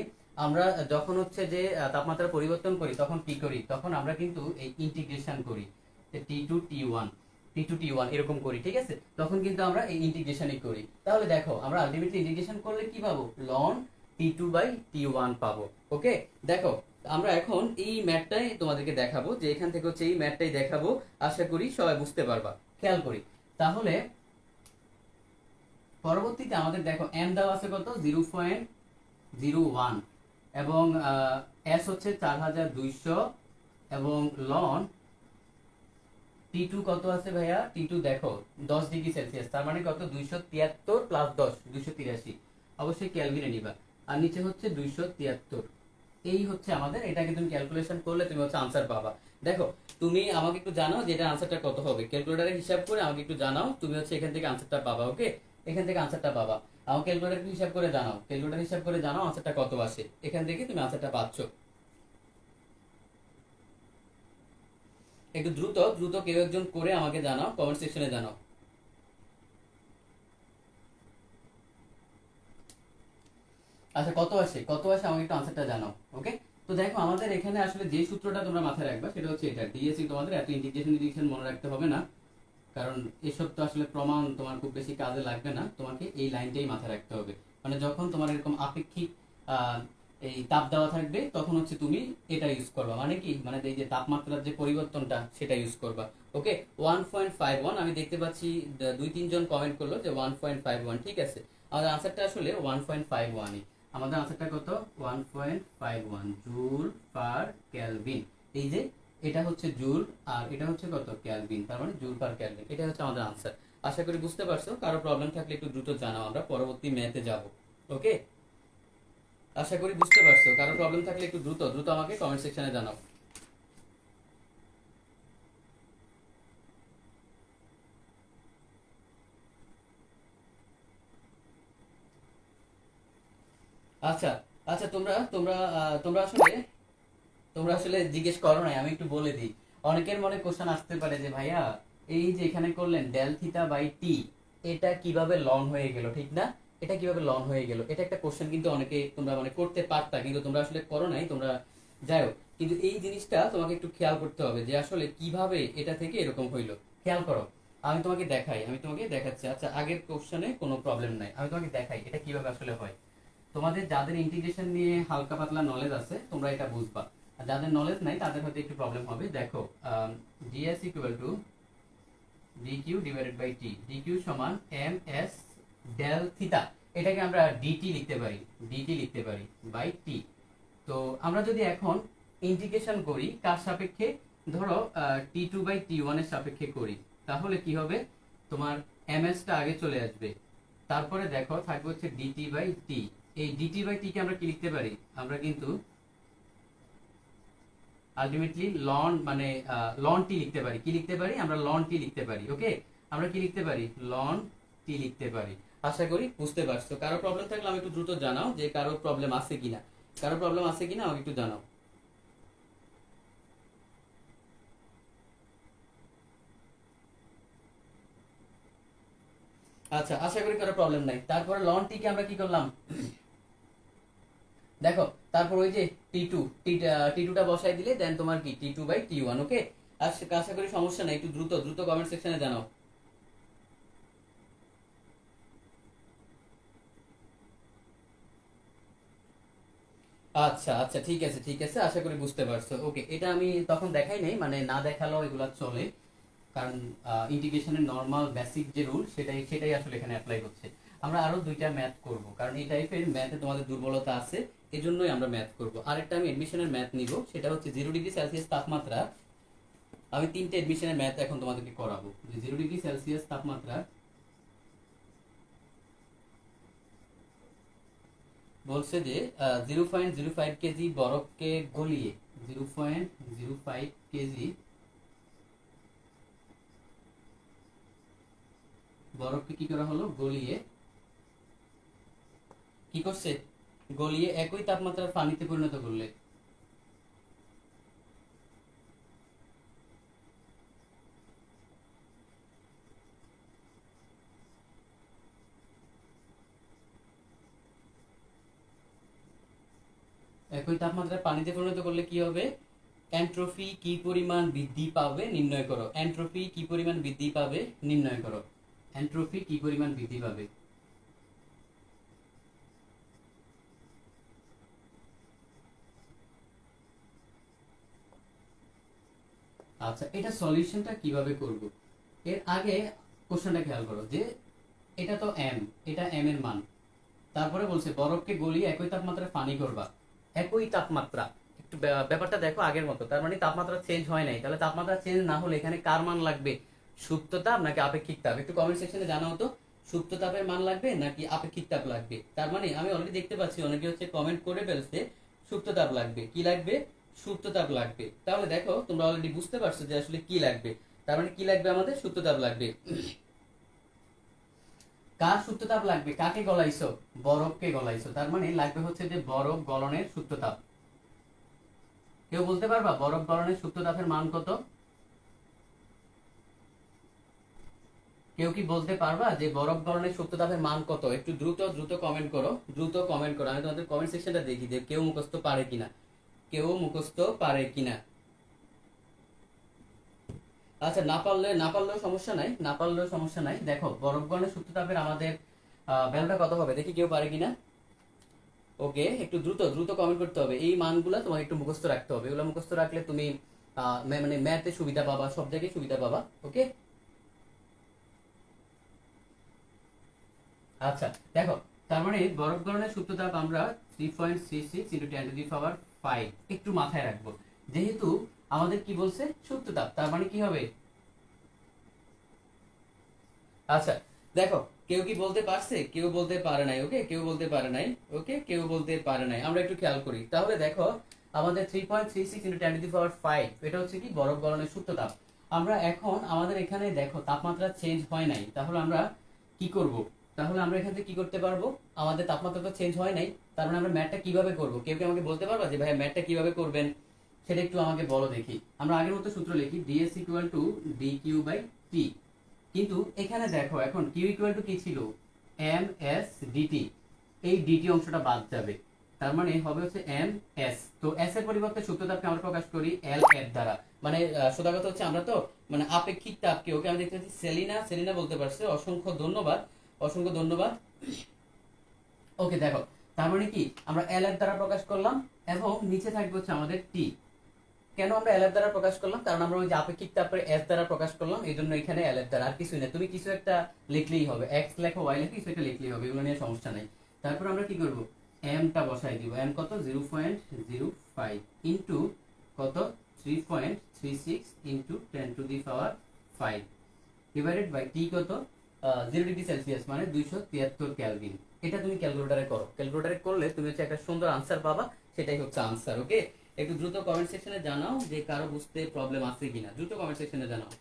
আমরা যখন হচ্ছে যে তাপমাত্রা পরিবর্তন করি তখন কি করি, তখন আমরা কিন্তু এই ইন্টিগ্রেশন করি, টি টু টি ওয়ান, টি টু টি ওয়ান এরকম করি, ঠিক আছে? তখন কিন্তু আমরা এই ইন্টিগ্রেশনই করি। তাহলে দেখো আমরা আলটিমেটলি ইন্টিগ্রেশন করলে কি পাবো, ln T two by T one পাবো। ওকে, দেখো আমরা এখন এই ম্যাথটাই তোমাদেরকে দেখাবো, যে এখান থেকে হচ্ছে এই ম্যাথটাই দেখাবো, আশা করি সবাই বুঝতে পারবা। খেয়াল করি তাহলে, পরবর্তীতে আমাদের দেখো এম দেওয়া আছে কত 0.01, এবং এস হচ্ছে 4200, এবং লন টি টু কত আছে ভাইয়া, টি টু দেখো 10 ডিগ্রি সেলসিয়াস, তার মানে কত 273 প্লাস 10 283, অবশ্যই ক্যালভিনে নিবা। আর নিচে হচ্ছে 273। এই হচ্ছে আমাদের, এটাকে তুমি ক্যালকুলেশন করলে তুমি হচ্ছে আনসার পাবা। দেখো তুমি আমাকে একটু জানাও যে এটা আনসারটা কত হবে, ক্যালকুলেটরে হিসাব করে আমাকে একটু জানাও, তুমি হচ্ছে এখান থেকে আনসারটা পাবা। ওকে, এখান থেকে আনসারটা পাবা, আমাকে ক্যালকুলেটর হিসাব করে জানাও, ক্যালকুলেটর হিসাব করে জানাও আনসারটা কত আসে, এখান থেকে তুমি আনসারটা পাচ্ছ। একটু দ্রুত দ্রুত কেউ একজন করে আমাকে জানাও, কমেন্ট সেকশনে জানাও। আচ্ছা কত আসে, কত আসে আমাকে একটু আনসারটা জানাও। ওকে, তো দেখো আমাদের এখানে আসলে যে সূত্রটা তোমরা মাথায় রাখবা সেটা হচ্ছে এটা, ডিএসসি তোমাদের এত ইন্টিগ্রেশন ইন্টিগ্রেশন মনে রাখতে হবে না, কারণ এসব তো আসলে প্রমাণ তোমার খুব বেশি কাজে লাগবে না, তোমাকে এই লাইনটাই মাথায় রাখতে হবে। মানে যখন তোমার এরকম আপেক্ষিক আহ, এই তাপ দেওয়া থাকবে তখন হচ্ছে তুমি এটা ইউজ করবা, মানে কি, মানে এই যে তাপমাত্রার যে পরিবর্তনটা সেটা ইউজ করবা। ওকে, 1.51 আমি দেখতে পাচ্ছি 2-3 জন কমেন্ট করলো যে 1.51, ঠিক আছে, আমাদের আনসারটা আসলে 1.51ই। আমাদের আনসারটা কত, 1.51 জুল পার কেলভিন। এই যে এটা হচ্ছে জুল, আর এটা হচ্ছে কত কেলভিন, তার মানে জুল পার কেলভিন, এটা হচ্ছে আমাদের আনসার। আশা করি বুঝতে পারছো, কারো প্রবলেম থাকলে একটু দ্রুত জানাও, আমরা পরবর্তী ম্যাথে যাব। ওকে, আশা করি বুঝতে পারছো, কারো প্রবলেম থাকলে একটু দ্রুত দ্রুত আমাকে কমেন্ট সেকশনে জানাও। আচ্ছা আচ্ছা, তোমরা তোমরা তোমরা আসলে জিজ্ঞেস করো নাই, আমি একটু বলে দিই। অনেকের মনে কোশ্চেন আসতে পারে যে ভাইয়া এই যে এখানে করলেন ডেল থিটা বাই টি, এটা কিভাবে লন হয়ে গেল, ঠিক না? এটা কিভাবে লন হয়ে গেল, এটা একটা কোশ্চেন কিন্তু অনেকে তোমরা মানে করতে পারতা, কিন্তু তোমরা আসলে করো নাই, তোমরা যাই হোক। কিন্তু এই জিনিসটা তোমাকে একটু খেয়াল করতে হবে যে আসলে কিভাবে এটা থেকে এরকম হইলো। খেয়াল করো, আমি তোমাকে দেখাই, আমি তোমাকে দেখাচ্ছি। আচ্ছা আগের কোশ্চেনে কোনো প্রবলেম নাই, আমি তোমাকে দেখাই এটা কিভাবে আসলে হয়। তোমাদের যাদের ইন্টিগ্রেশন নিয়ে হালকা পাতলা নলেজ আছে তোমরা এটা বুঝবা, আর যাদের নলেজ নাই তাদের হয়তো একটু প্রবলেম হবে। দেখো ds equal to dq divided by t, dq সমান ms ডেল থিটা, এটাকে আমরা dt লিখতে পারি, dt লিখতে পারি বাই t। তো আমরা যদি এখন ইন্টিগ্রেশন করি কার সাপেক্ষে, ধরো t2 বাই t1 এর সাপেক্ষে করি, তাহলে কি হবে, তোমার ms টা আগে চলে আসবে, তারপরে দেখো থাকবে হচ্ছে dt বাই t। এই dt বাই t কে আমরা কি লিখতে পারি, আমরা কিন্তু আলটিমেটলি লন মানে লন টি লিখতে পারি, কি লিখতে পারি আমরা, লন টি লিখতে পারি। ওকে, আমরা কি লিখতে পারি, লন টি লিখতে পারি। আশা করি বুঝতে পারছো, কারো প্রবলেম থাকলে আমি একটু দ্রুত জানাও যে কারো প্রবলেম আছে কিনা, কারো প্রবলেম আছে কিনা আমাকে একটু জানাও। আচ্ছা আশা করি কারো প্রবলেম নাই। তারপরে লন টি কে আমরা কি করলাম, দেখো তারপর ওই যে টি টু, টি টুটা বসাই দিলে দেন তোমার কি টি টু বাই টি ওয়ান। ওকে, আশা করি সমস্যা নাই, একটু দ্রুত দ্রুত কমেন্ট সেকশনে জানাও। আচ্ছা আচ্ছা, ঠিক আছে ঠিক আছে, আশা করি বুঝতে পারছো। ওকে, এটা আমি তখন দেখাই নাই, মানে না দেখালেও এগুলা চলে, কারণ ইন্টিগ্রেশনের নর্মাল বেসিক যে রুল সেটাই সেটাই আসলে এখানে অ্যাপ্লাই হচ্ছে। আমরা আরো দুইটা ম্যাথ করব, কারণ এই টাইপের ম্যাথে তোমাদের দুর্বলতা আছে, এজন্যই আমরা ম্যাথ করব। আরেকটা আমি এডমিশনের ম্যাথ নিব, সেটা হচ্ছে 0 ডিগ্রি সেলসিয়াস তাপমাত্রা। আমি তিনটে এডমিশনের ম্যাথ এখন তোমাদেরকে করাবো, যে 0 ডিগ্রি সেলসিয়াস তাপমাত্রা বলছে যে 0.05 কেজি বরফকে গলিয়ে, 0.05 কেজি বরফকে কি করা হলো, গলিয়ে, কি করছে, গলিয়ে একই তাপমাত্রার পানিতে পরিণত করলে। একই তাপমাত্রায় পানিতে পরিণত করলে কি হবে, এন্ট্রপি কি পরিমাণ বৃদ্ধি পাবে নির্ণয় করো। এন্ট্রপি কি পরিমাণ বৃদ্ধি পাবে নির্ণয় করো। এন্ট্রপি কি পরিমাণ বৃদ্ধি পাবে। আচ্ছা, এটা সলিউশনটা কিভাবে করব, এর আগে কোশ্চেনটা খেয়াল করো যে এটা তো এম, এটা এম এর মান, তারপরে বলছে বরফকে গলিয়ে একই তাপমাত্রায় পানি করবা। একই তাপমাত্রা, একটু ব্যাপারটা দেখো আগের মতো, তার মানে তাপমাত্রা চেঞ্জ হয় নাই, তাহলে তাপমাত্রা চেঞ্জ না হলে এখানে কার মান লাগবে, সুপ্ত তাপ নাকি আপেক্ষিক তাপ, একটু কমেন্ট সেকশনে জানাও তো। সুপ্ত তাপের মান লাগবে নাকি আপেক্ষিক তাপ লাগবে। তার মানে আমি অলরেডি দেখতে পাচ্ছি অনেকে হচ্ছে কমেন্ট করে ফেলছে সুপ্ত তাপ লাগবে, কি লাগবে, সুপ্ত তাপ লাগবে। তাহলে দেখো তোমরা অলরেডি বুঝতে পারছো যে আসলে কি লাগবে। তার মানে কি লাগবে, আমাদের সুপ্ত তাপ লাগবে। কার সূত্রতাপ লাগবে, কাকে গলাইছো, বরফকে গলাইছো, তার মানে লাগবে হচ্ছে যে বরফ গলনের সূত্রতাপ। কেউ বলতে পারবা বরফ গলনের সূত্রতাপের মান কত, কেউ কি বলতে পারবা যে বরফ গলনের সূত্রতাপের মান কত, একটু দ্রুত দ্রুত কমেন্ট করো, দ্রুত কমেন্ট করো, আমি তোমাদের কমেন্ট সেকশনটা দেখি যে কেউ মুখস্থ পারে কিনা, কেউ মুখস্থ পারে কিনা। আচ্ছা, না পারলেও সমস্যা নাই, না পারলেও সমস্যা নাই। দেখো বরফ গলনের সূত্রতাপের আমাদের ভ্যালুটা কত হবে, দেখি কেউ পারে কিনা। ওকে, একটু দ্রুত দ্রুত কমেন্ট করতে হবে, এই মানগুলা তোমাকে একটু মুখস্থ রাখতে হবে, এগুলো মুখস্থ রাখলে তুমি মানে ম্যাথে সুবিধা পাবা, সব জায়গায় সুবিধা পাবা। ওকে, আচ্ছা দেখো, তার মানে বরফ গলনের সূত্রতাপ আমরা 3.36 × 10⁵ একটু মাথায় রাখবো, যেহেতু আমাদের কি বলছে সূত্রতাপ, তার মানে কি হবে। আচ্ছা দেখো, কেউ কি বলতে পারছে, কেউ বলতে পারে নাই, ওকে কেউ বলতে পারে নাই, ওকে কেউ বলতে পারে নাই, আমরা একটু খেয়াল করি তাহলে। দেখো আমাদের 3.36 × 10⁵ এটা হচ্ছে কি বরফ গলনের সূত্রতাপ। আমরা এখন আমাদের এখানে দেখো তাপমাত্রা চেঞ্জ হয় নাই, তাহলে আমরা কি করব, তাহলে আমরা এখান থেকে কি করতে পারবো, আমাদের তাপমাত্রা তো চেঞ্জ হয় নাই, তার মানে আমরা ম্যাথটা কিভাবে করব, কেউ কি আমাকে বলতে পারবা যে ভাই ম্যাথটা কিভাবে করবেন, সেটা একটু আমাকে বলো দেখি। আমরা আগের মতো সূত্র লিখি, ds = dq/t, কিন্তু এখানে দেখো এখন কিউ ইকুয়াল টু কি ছিল, এম এস ডিটি, এই ডিটি অংশটা বাদ যাবে, তার মানে হবে হচ্ছে এম এস। তো এস এর পরিবর্তে সূত্রতাপকে আমরা প্রকাশ করি এল এর দ্বারা, মানে সোজা কথা হচ্ছে আমরা তো মানে আপেক্ষিক তাপকে, ওকে আমি দেখতে পাচ্ছি সেলিনা, সেলিনা বলতে পারছে, অসংখ্য ধন্যবাদ, অসংখ্য ধন্যবাদ। ওকে দেখো, তার মানে কি আমরা এল এর দ্বারা প্রকাশ করলাম, এবং নিচে থাকবে হচ্ছে আমাদের টি। কেন আমরা এল এর দ্বারা প্রকাশ করলাম, কারণ আমরা ওই যে আপেক্ষিক তাপের এস দ্বারা প্রকাশ করলাম, এই জন্য এখানে এল এর দ্বারা, আর কিছুই না। তুমি কিছু একটা লিখলেই হবে, এক্স লেখো ওয়াই লেখো, কিছু একটা লিখলেই হবে, এগুলো নিয়ে সমস্যা নাই। তারপর আমরা কি করব, এমটা বসাই দিব, এম কত 0.05 ইন্টু কত 3.36 × 10⁵ ডিভাইডেড বাই টি কত 0 ডিগ্রি সেলসিয়াস, মানে 273 কেলভিন। এটা তুমি ক্যালকুলেটারে করো, ক্যালকুলেটারে করলে তুমি হচ্ছে একটা সুন্দর আনসার পাবা, সেটাই হচ্ছে আনসার। ওকে, একটু দ্রুত কমেন্ট সেকশনে জানাও যে কারো বুঝতে প্রবলেম আছে কিনা, দ্রুত কমেন্ট সেকশনে জানাও।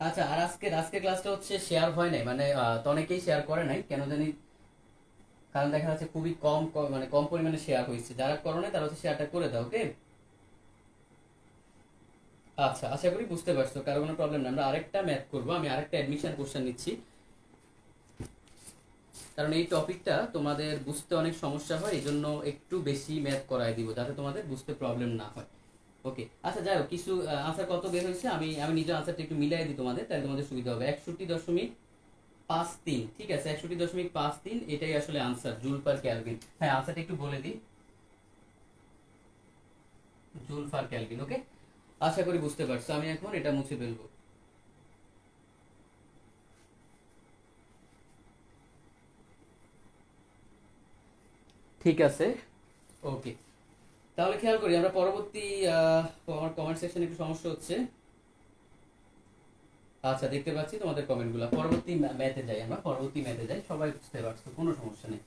আচ্ছা, আর আজকে ক্লাসটা হচ্ছে শেয়ার হয় নাই, মানে তো অনেকেই শেয়ার করে নাই কেন জানি, কারণ দেখা যাচ্ছে খুবই মানে কম পরিমাণে শেয়ার হয়েছে, যারা করো নাই তারা হচ্ছে শেয়ারটা করে দাও। ওকে, আচ্ছা আশা করি বুঝতে পারছো, কারো কোনো প্রবলেম না। আমরা আরেকটা ম্যাথ করবো, আমি আরেকটা অ্যাডমিশন কোশ্চেন নিচ্ছি, কারণ এই টপিকটা তোমাদের বুঝতে অনেক সমস্যা হয়, এই জন্য একটু বেশি ম্যাথ করাই দিব যাতে তোমাদের বুঝতে প্রবলেম না হয়। ওকে, আচ্ছা যাই হোক, কিছু আনসার কত বের হয়েছে, আমি আমি নিজের আনসারটা একটু মিলাই দিই তোমাদের, তাহলে তোমাদের সুবিধা হবে। 61.6 53, ঠিক আছে, 61.53, এটাই আসলে আনসার, জুল পার কেলভিন। হ্যাঁ, আনসারটা একটু বলে দিই, জুল পার কেলভিন। ওকে, আশা করি বুঝতে পারছো। আমি এখন এটা মুছে ফেলবো। ঠিক আছে, ওকে। তাহলে খেয়াল করি আমরা পরবর্তী, আমার কমেন্ট সেকশনে একটু সমস্যা হচ্ছে। আচ্ছা, দেখতে পাচ্ছি তোমাদের কমেন্টগুলো। পরবর্তী ম্যাথে যাই, আমরা পরবর্তী ম্যাথে যাই, সবাই বুঝতে পারছো, কোনো সমস্যা নেই।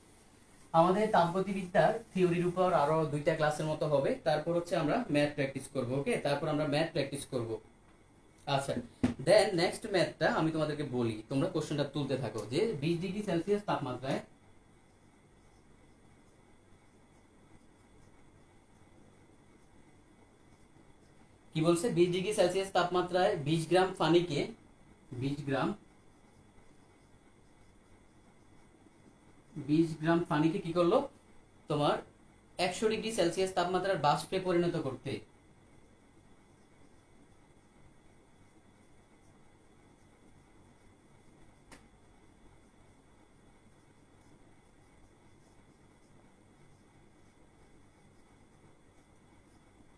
আমাদের তাপগতিবিদ্যার থিওরির উপর আরো 2টা ক্লাসের মতো হবে, তারপর হচ্ছে আমরা ম্যাথ প্র্যাকটিস করব। ওকে, তারপর আমরা ম্যাথ প্র্যাকটিস করব। আচ্ছা, দেন নেক্সট ম্যাথটা আমি তোমাদেরকে বলি, তোমরা কোশ্চেনটা তুলতে থাকো, যে 20 ডিগ্রি সেলসিয়াস তাপমাত্রায় কি বলছে, 20 ডিগ্রি সেলসিয়াস তাপমাত্রায় 20 গ্রাম পানিকে, 20 গ্রাম 20 গ্রাম পানিকে কি করলো তোমার 100 ডিগ্রি সেলসিয়াস তাপমাত্রার বাষ্পে পরিণত করতে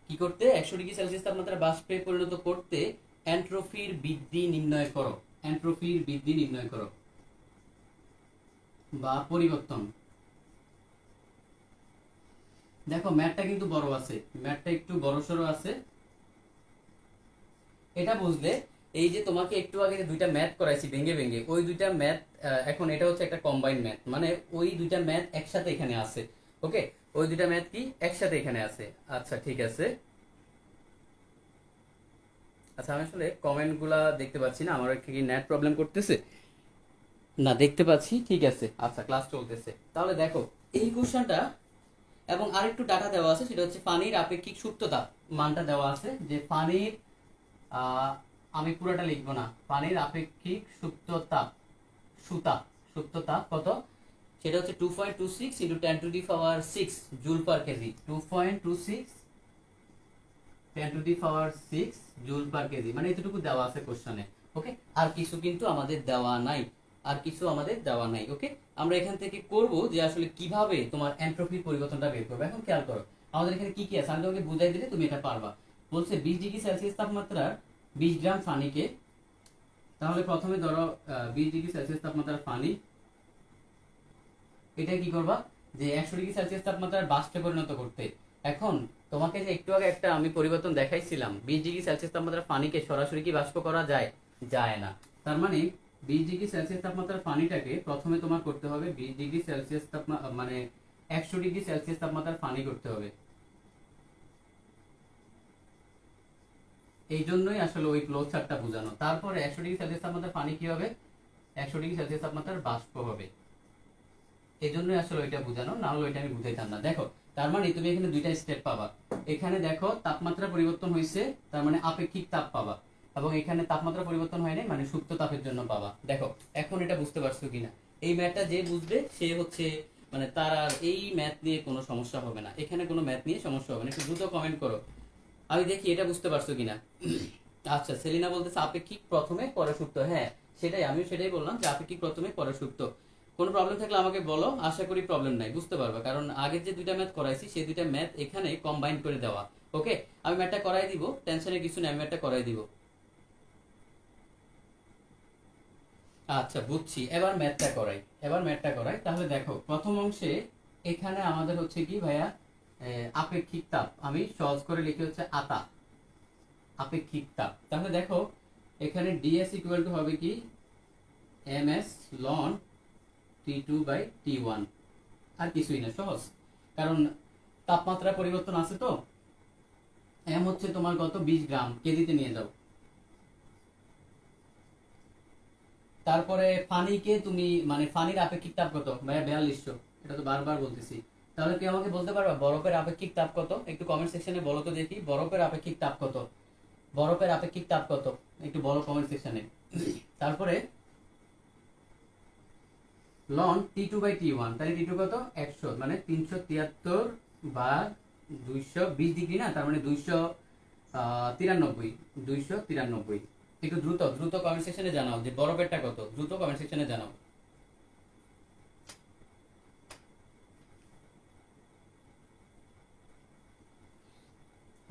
কি করতে 100 ডিগ্রি সেলসিয়াস তাপমাত্রার বাষ্পে পরিণত করতে এন্ট্রোপির বৃদ্ধি নির্ণয় করো। এন্ট্রোপির বৃদ্ধি নির্ণয় করো বা পরিবর্তন। দেখো ম্যাথটা কিন্তু বড় আছে, ম্যাথটা একটু বড়সড় আছে। এটা বুঝলে, এই যে তোমাকে একটু আগে যে 2টা ম্যাথ করাইছি ভেঙে ভেঙে, ওই 2টা ম্যাথ এখন এটা হচ্ছে একটা কম্বাইন্ড ম্যাথ, মানে ওই 2টা ম্যাথ একসাথে এখানে আছে। ওকে, ওই 2টা ম্যাথ কি একসাথে এখানে আছে। আচ্ছা, ঠিক আছে। আচ্ছা, আমি আসলে কমেন্ট গুলা দেখতে পাচ্ছি না, আমার কি নেট প্রবলেম করতেছে না, দেখতে পাচ্ছি, ঠিক আছে। আচ্ছা, ক্লাস চলতেছে, তাহলে দেখো এই কোশ্চেনটা এবং আরেকটু ডাটা দেওয়া আছে, সেটা হচ্ছে পানির আপেক্ষিক সুপ্ততা মানটা দেওয়া আছে, যে পানির, আমি পুরোটা লিখবো না, পানির আপেক্ষিক সুপ্ততাপ, সুতাপ, সুপ্ততাপ কত, সেটা হচ্ছে 2.26 into 10⁶ joule per KG. 2.26 10⁶ joule per KG, মানে এতটুকু দেওয়া আছে কোশ্চেনে। ওকে, আর কিছু কিন্তু আমাদের দেওয়া নাই, আর কিছু আমাদের দেওয়া নাই। ওকে, আমরা এখান থেকে করব যে আসলে কিভাবে তোমার এন্ট্রপির পরিবর্তনটা বের করবে। এখন খেয়াল করো আমাদের এখানে কি কি আছে, আমি তোমাকে বুঝাই দিলে তুমি এটা পারবা। বলছে 20 ডিগ্রি সেলসিয়াস তাপমাত্রার 20 গ্রাম পানিকে, তাহলে প্রথমে ধরো 20 ডিগ্রি সেলসিয়াস তাপমাত্রার পানি, এটা কি করবা, যে 100 ডিগ্রি সেলসিয়াস তাপমাত্রার বাষ্পে পরিণত করতে। এখন তোমাকে যে একটু আগে একটা আমি পরিবর্তন দেখাইছিলাম, 20 ডিগ্রি সেলসিয়াস তাপমাত্রার পানিকে সরাসরি কি বাষ্প করা যায়, যায় না। তার মানে 20 ডিগ্রি সেলসিয়াস তাপমাত্রার পানিটাকে প্রথমে তোমার করতে হবে 20 ডিগ্রি সেলসিয়াস তাপমাত্রা, মানে 100 ডিগ্রি সেলসিয়াস তাপমাত্রার পানি করতে হবে। এই জন্যই আসলে ওই ফ্লো চার্টটা বোঝানো। তারপরে 100 ডিগ্রি সেলসিয়াস তাপমাত্রার পানি কি হবে, 100 ডিগ্রি সেলসিয়াস তাপমাত্রার বাষ্প হবে। এই জন্যই আসলে ওইটা বোঝানো, না হলে ওইটা আমি বুঝাইতাম না। দেখো, তার মানে তুমি এখানে 2টা স্টেপ পাবা। এখানে দেখো তাপমাত্রা পরিবর্তন হয়েছে, তার মানে আপেক্ষিক তাপ পাবা, এবং এখানে তাপমাত্রা পরিবর্তন হয় নাই, মানে সুপ্ত তাপের জন্য পাবা। দেখো এখন এটা বুঝতে পারছো কিনা, এই ম্যাথটা যে বুঝবে সে হচ্ছে, মানে তার আর এই ম্যাথ নিয়ে কোনো সমস্যা হবে না, এখানে কোনো ম্যাথ নিয়ে সমস্যা হবে না। একটু দ্রুত কমেন্ট করো, আমি দেখি এটা বুঝতে পারছো কিনা। আচ্ছা, সেলিনা বলতেছে আপেক্ষিক প্রথমে পরে সুপ্ত। হ্যাঁ, সেটাই, আমিও সেটাই বললাম যে আপেক্ষিক প্রথমে পরে সুপ্ত। কোনো প্রবলেম থাকলে আমাকে বলো, আশা করি প্রবলেম নাই, বুঝতে পারবা, কারণ আগের যে 2টা ম্যাথ করাইছি সেই 2টা ম্যাথ এখানে কম্বাইন করে দেওয়া। ওকে, আমি ম্যাথটা করাই দিব, টেনশনের কিছু নেই, আমি ম্যাথটা করাই দিব। আচ্ছা, বুঝছি, এবার ম্যাথটা করাই, এবার ম্যাথটা করাই। তাহলে দেখো প্রথম অংশে এখানে আমাদের হচ্ছে কি ভাইয়া, আপেক্ষিক তাপ, আমি সহজ করে লিখি হচ্ছে আতা, আপেক্ষিক তাপ। তাহলে দেখো এখানে ডিএস ইকুয়াল টু হবে কি এমএস লন T2/T1, আর কিছুই না, সহজ, কারণ তাপমাত্রা পরিবর্তন আছে তো। এম হচ্ছে তোমার কত, 20 গ্রাম, কেজিতে নিয়ে যাও। তারপরে পানিকে তুমি, মানে পানির আপেক্ষিক তাপ কত ভাইয়া, 4200, এটা তো বারবার বলতেছি। তাহলে কি আমাকে বলতে পারবা বরফের আপেক্ষিক তাপ কত, একটু কমেন্ট সেকশনে বলো তো দেখি, বরফের আপেক্ষিক তাপ কত, বরফের আপেক্ষিক তাপ কত, একটু বলো কমেন্ট সেকশনে। তারপরে লন T2/T1, তাহলে T2 কত, 100, মানে 373 বা 220 ডিগ্রি না, তার মানে 293, 293। একটু দ্রুত দ্রুত কমেন্ট সেকশনে জানাও যে বরফেরটা কত, দ্রুত কমেন্ট সেকশনে জানাও।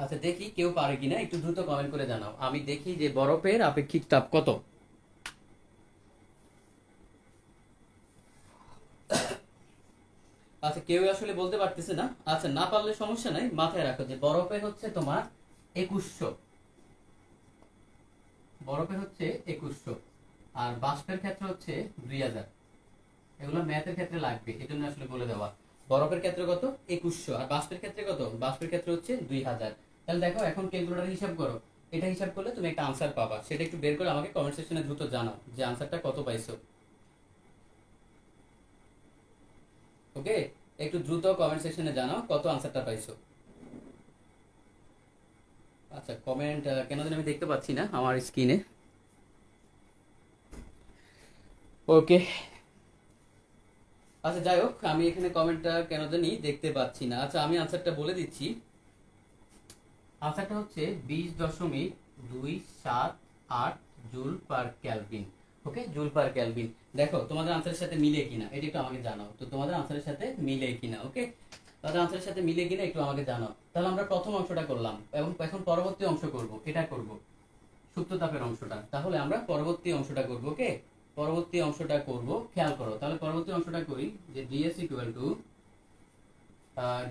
আচ্ছা দেখি কেউ পারে কিনা, একটু দ্রুত কমেন্ট করে জানাও, আমি দেখি যে বরফের আপেক্ষিক তাপ কত। আচ্ছা কেউ আসলে বলতে পারতেছে না। আচ্ছা না পারলে সমস্যা নাই, মাথায় রাখো যে বরফের হচ্ছে তোমার 2100, বরফের হচ্ছে 2100, আর বাষ্পের ক্ষেত্রে হচ্ছে 2000। এগুলো ম্যাথের ক্ষেত্রে লাগবে, এই জন্য আসলে বলে দেওয়া। বরফের ক্ষেত্রে কত 2100, আর বাষ্পের ক্ষেত্রে কত, বাষ্পের ক্ষেত্রে হচ্ছে 2000। তাহলে দেখো এখন ক্যালকুলেটর হিসাব করো, এটা হিসাব করলে তুমি একটা আনসার পাবা, সেটা একটু বের করে আমাকে কমেন্ট সেকশনে দ্রুত জানাও যে আনসারটা কত পাইছো। ওকে, একটু দ্রুত কমেন্ট সেকশনে জানাও কত আনসারটা পাইছো। আচ্ছা কমেন্ট কেন যেন আমি দেখতে পাচ্ছি না আমার স্ক্রিনে। ওকে, আচ্ছা যাই হোক, আমি এখানে কমেন্টটা কেন জানি দেখতে পাচ্ছি না। আচ্ছা আমি আনসারটা বলে দিচ্ছি, আনসারটা হচ্ছে 20.278 জুল পার ক্যালভিন। ওকে, জুল পার ক্যালভিন। দেখো তোমাদের আনসারের সাথে মিলে কিনা এটা একটু আমাকে জানাও, তো তোমাদের আনসারের সাথে মিলে কিনা। ওকে, তাদের আনসারের সাথে মিলে কিনা একটু আমাকে জানাও। তাহলে আমরা প্রথম অংশটা করলাম এবং এখন পরবর্তী অংশ করব, এটা করব সুপ্ত তাপের অংশটা। তাহলে আমরা পরবর্তী অংশটা করব। ওকে, পরবর্তী অংশটা করব, খেয়াল করো। তাহলে পরবর্তী অংশটা করি যে ds equal to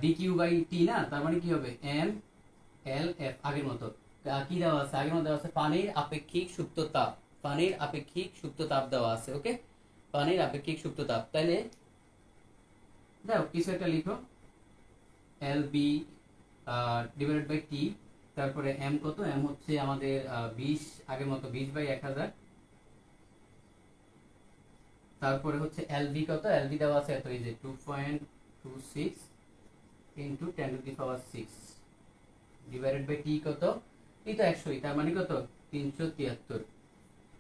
dq by t, না তার মানে কি হবে m l f, আগের মতো। কি দেওয়া আছে, আগের মতো দেওয়া আছে পানির আপেক্ষিক সুপ্ত তাপ, পানির আপেক্ষিক সুপ্ত তাপ দেওয়া আছে। ওকে, পানির আপেক্ষিক সুপ্ত তাপ। তাহলে দেখো কিছু একটা লিখো, এল বি ডিভাইডেড বাই টি, তারপরে এম কত, এম হচ্ছে আমাদের 20, আগের মতো 20/1000, তারপরে হচ্ছে এলভি কত, এলভি দেওয়া আছে এত, এই যে 2.26 ইন্টু 10⁶, ডিভাইডেড বাই টি কত, এই তো 100, তার মানে কত 373।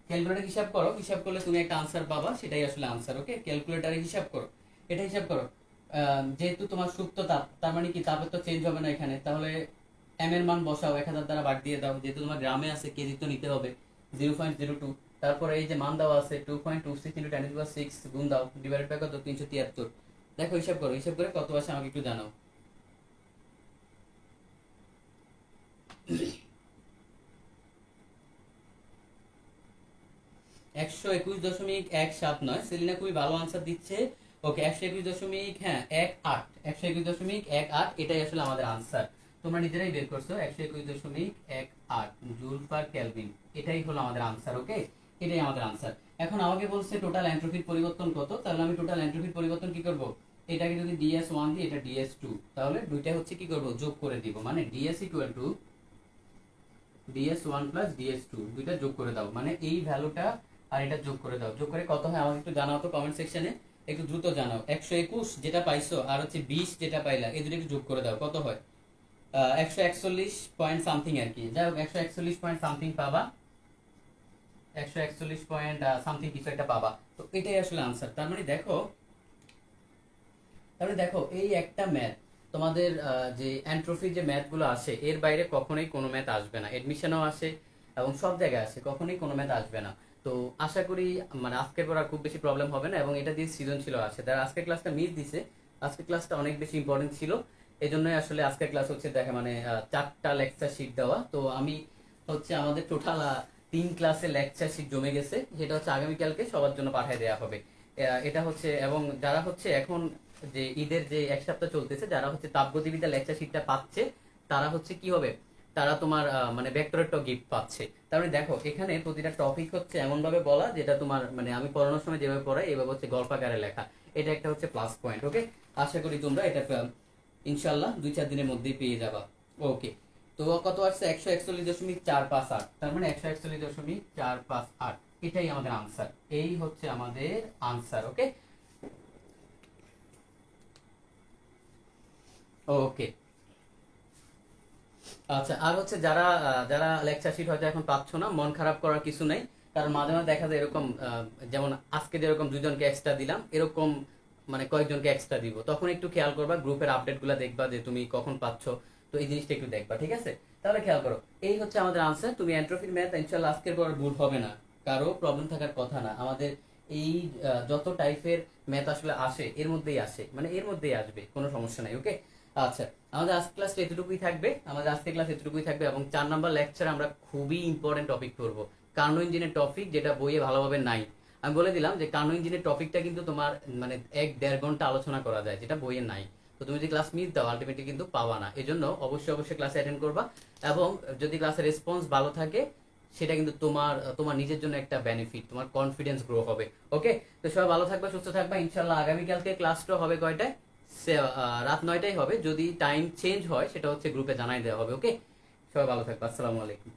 ক্যালকুলেটর হিসাব করো, হিসাব করলে তুমি একটা আনসার পাবা, সেটাই আসলে আনসার। ওকে, ক্যালকুলেটরে হিসাব করো, এটা হিসাব করো। যেহেতু তোমার সুপ্ত তাপ, তার মানে কি তাপের তো চেঞ্জ হবে না এখানে, তাহলে এম এর মান বসাও, 1000 দ্বারা ভাগ দিয়ে দাও, যেহেতু তোমার গ্রামে আছে কেজি তো নিতে হবে 0.02। তারপরে এই যে মান দেওয়া আছে 2.26 ইন্টু 10⁶ গুণ দাও, ডিভাইডেড বাই কত 373। দেখো হিসাব করো, হিসাব করে কত আসে আমাকে একটু জানাও। 121.179, সেলিনা খুবই ভালো আনসার দিচ্ছে। ওকে, 121 হ্যাঁ 18, 121.18, এটাই আসলে আমাদের আনসার। তোমরা নিজেরাই বের করছো, 121.18 জুল পার কেলভিন, এটাই হলো আমাদের আনসার। ওকে, এটাই আমাদের আনসার। এখন আমাকে বলছে টোটাল এন্ট্রপির পরিবর্তন কত, তাহলে আমি টোটাল এন্ট্রপির পরিবর্তন কি করব, এটাকে যদি ds1 দিই, এটা ds2, তাহলে দুইটা হচ্ছে কি করব, যোগ করে দিব, মানে ds equal two ds1 plus ds2, দুইটা যোগ করে দাও, মানে এই ভ্যালুটা আর এটা যোগ করে দাও। যোগ করে কত হয় আমাকে একটু জানাও তো কমেন্ট সেকশনে, একটু দ্রুত জানাও। 121 যেটা পাইছো আর হচ্ছে 20 যেটা পাইলা, এই দুটো একটু যোগ করে দাও, কত হয় 141 পয়েন্ট সামথিং আর কি। যাই হোক 141 পয়েন্ট সামথিং পাবা, 141 পয়েন্ট সামথিং কিছু একটা পাবা। তো এটাই আসলে আনসার। তার মানে দেখো, তাহলে দেখো এই একটা ম্যাথ তোমাদের যে এন্ট্রপি যে ম্যাথগুলো আসে এর বাইরে কখনোই কোনো ম্যাথ আসবে না, এডমিশনও আসে এবং সব জায়গায় আসে, কখনোই কোনো ম্যাথ আসবে না। তো আশা করি মানে আজকের পর আর খুব বেশি প্রবলেম হবে না, এবং এটা দিয়ে সৃজনশীল আসে। যারা আজকের ক্লাসটা মিস দিছে, আজকের ক্লাসটা অনেক বেশি ইম্পর্টেন্ট ছিল, এই জন্যই আসলে আজকের ক্লাস হচ্ছে দেখা মানে 4টা লেকচার শিট দেওয়া। তো আমি হচ্ছে আমাদের টোটাল 3 ক্লাসে লেকচার শিট জমে গেছে, যেটা হচ্ছে আগামীকালকে সবার জন্য পাঠিয়ে দেওয়া হবে। এটা হচ্ছে, এবং যারা হচ্ছে এখন যে ঈদের যে এক সপ্তাহ চলতেছে, যারা হচ্ছে তাপগতিবিদ্যা লেকচার শিটটা পাচ্ছে, তারা হচ্ছে কি হবে, তারা তোমার মানে ভেক্টরের গিফট পাচ্ছে। তারপরে দেখো এখানে প্রতিটা টপিক হচ্ছে এমন ভাবে বলা যেটা তোমার মানে আমি পড়ানোর সময় যেভাবে পড়াই এইভাবে হচ্ছে গল্পাকারে লেখা, এটা একটা হচ্ছে প্লাস পয়েন্ট। ওকে, আশা করি তোমরা এটা ইনশাল্লাহ 2-4 দিনের মধ্যেই পেয়ে যাবা। ওকে, তো কত আসছে 141.458, তার মানে 141.458, এটাই আমাদের আনসার, এই হচ্ছে আমাদের আনসার। ওকে, ওকে। আচ্ছা, আর হচ্ছে যারা যারা লেকচার শিট হয়তো এখন পাচ্ছ না, মন খারাপ করার কিছু নাই, কারণ মাঝে মাঝে দেখা যায় এরকম যেমন আজকে যেরকম 2জনকে এক্সট্রা দিলাম, এরকম মানে কয়েকজনকে এক্সট্রা দিব, তখন একটু খেয়াল করবা, গ্রুপের আপডেট গুলা দেখবা যে তুমি কখন পাচ্ছ। তো এই জিনিসটা একটু দেখবা, ঠিক আছে? তাহলে খেয়াল করো, এই হচ্ছে আমাদের আনসার। তুমি এন্ট্রপির ম্যাথ ইনশাআল্লাহ আজকের পর ভুল হবে না, কারো প্রবলেম থাকার কথা না। আমাদের এই যত টাইপের ম্যাথ আসলে আসে এর মধ্যেই আসে, মানে এর মধ্যেই আসবে, কোনো সমস্যা নাই। ওকে, আচ্ছা, আমাদের আজকে ক্লাস এতটুকুই থাকবে, আমাদের আজকে ক্লাস এতটুকুই থাকবে। এবং 4 নাম্বার লেকচারে আমরা খুবই ইম্পর্টেন্ট টপিক করবো, কার্নো ইঞ্জিনের টপিক, যেটা বইয়ে ভালোভাবে নাই। আমি বলে দিলাম যে কার্নো ইঞ্জিনের টপিকটা কিন্তু তোমার মানে 1-1.5 ঘন্টা আলোচনা করা যায়, যেটা বইয়ে নাই। তো তুমি যদি ক্লাস মিস দাও আলটিমেটলি কিন্তু পাবা না। এজন্য অবশ্যই অবশ্যই ক্লাসে অ্যাটেন্ড করবা, এবং যদি ক্লাসের রেসপন্স ভালো থাকে সেটা কিন্তু তোমার তোমার নিজের জন্য একটা বেনিফিট, তোমার কনফিডেন্স গ্রো হবে। ওকে, তো সবাই ভালো থাকবা, সুস্থ থাকবা। ইনশাল্লাহ আগামীকালকে ক্লাসটা হবে কয়টায়? রাত 9টায় হবে। যদি টাইম চেঞ্জ হয় সেটা হচ্ছে গ্রুপে জানাই দেওয়া হবে। ওকে, সবাই ভালো থাকবা, আসসালামু আলাইকুম।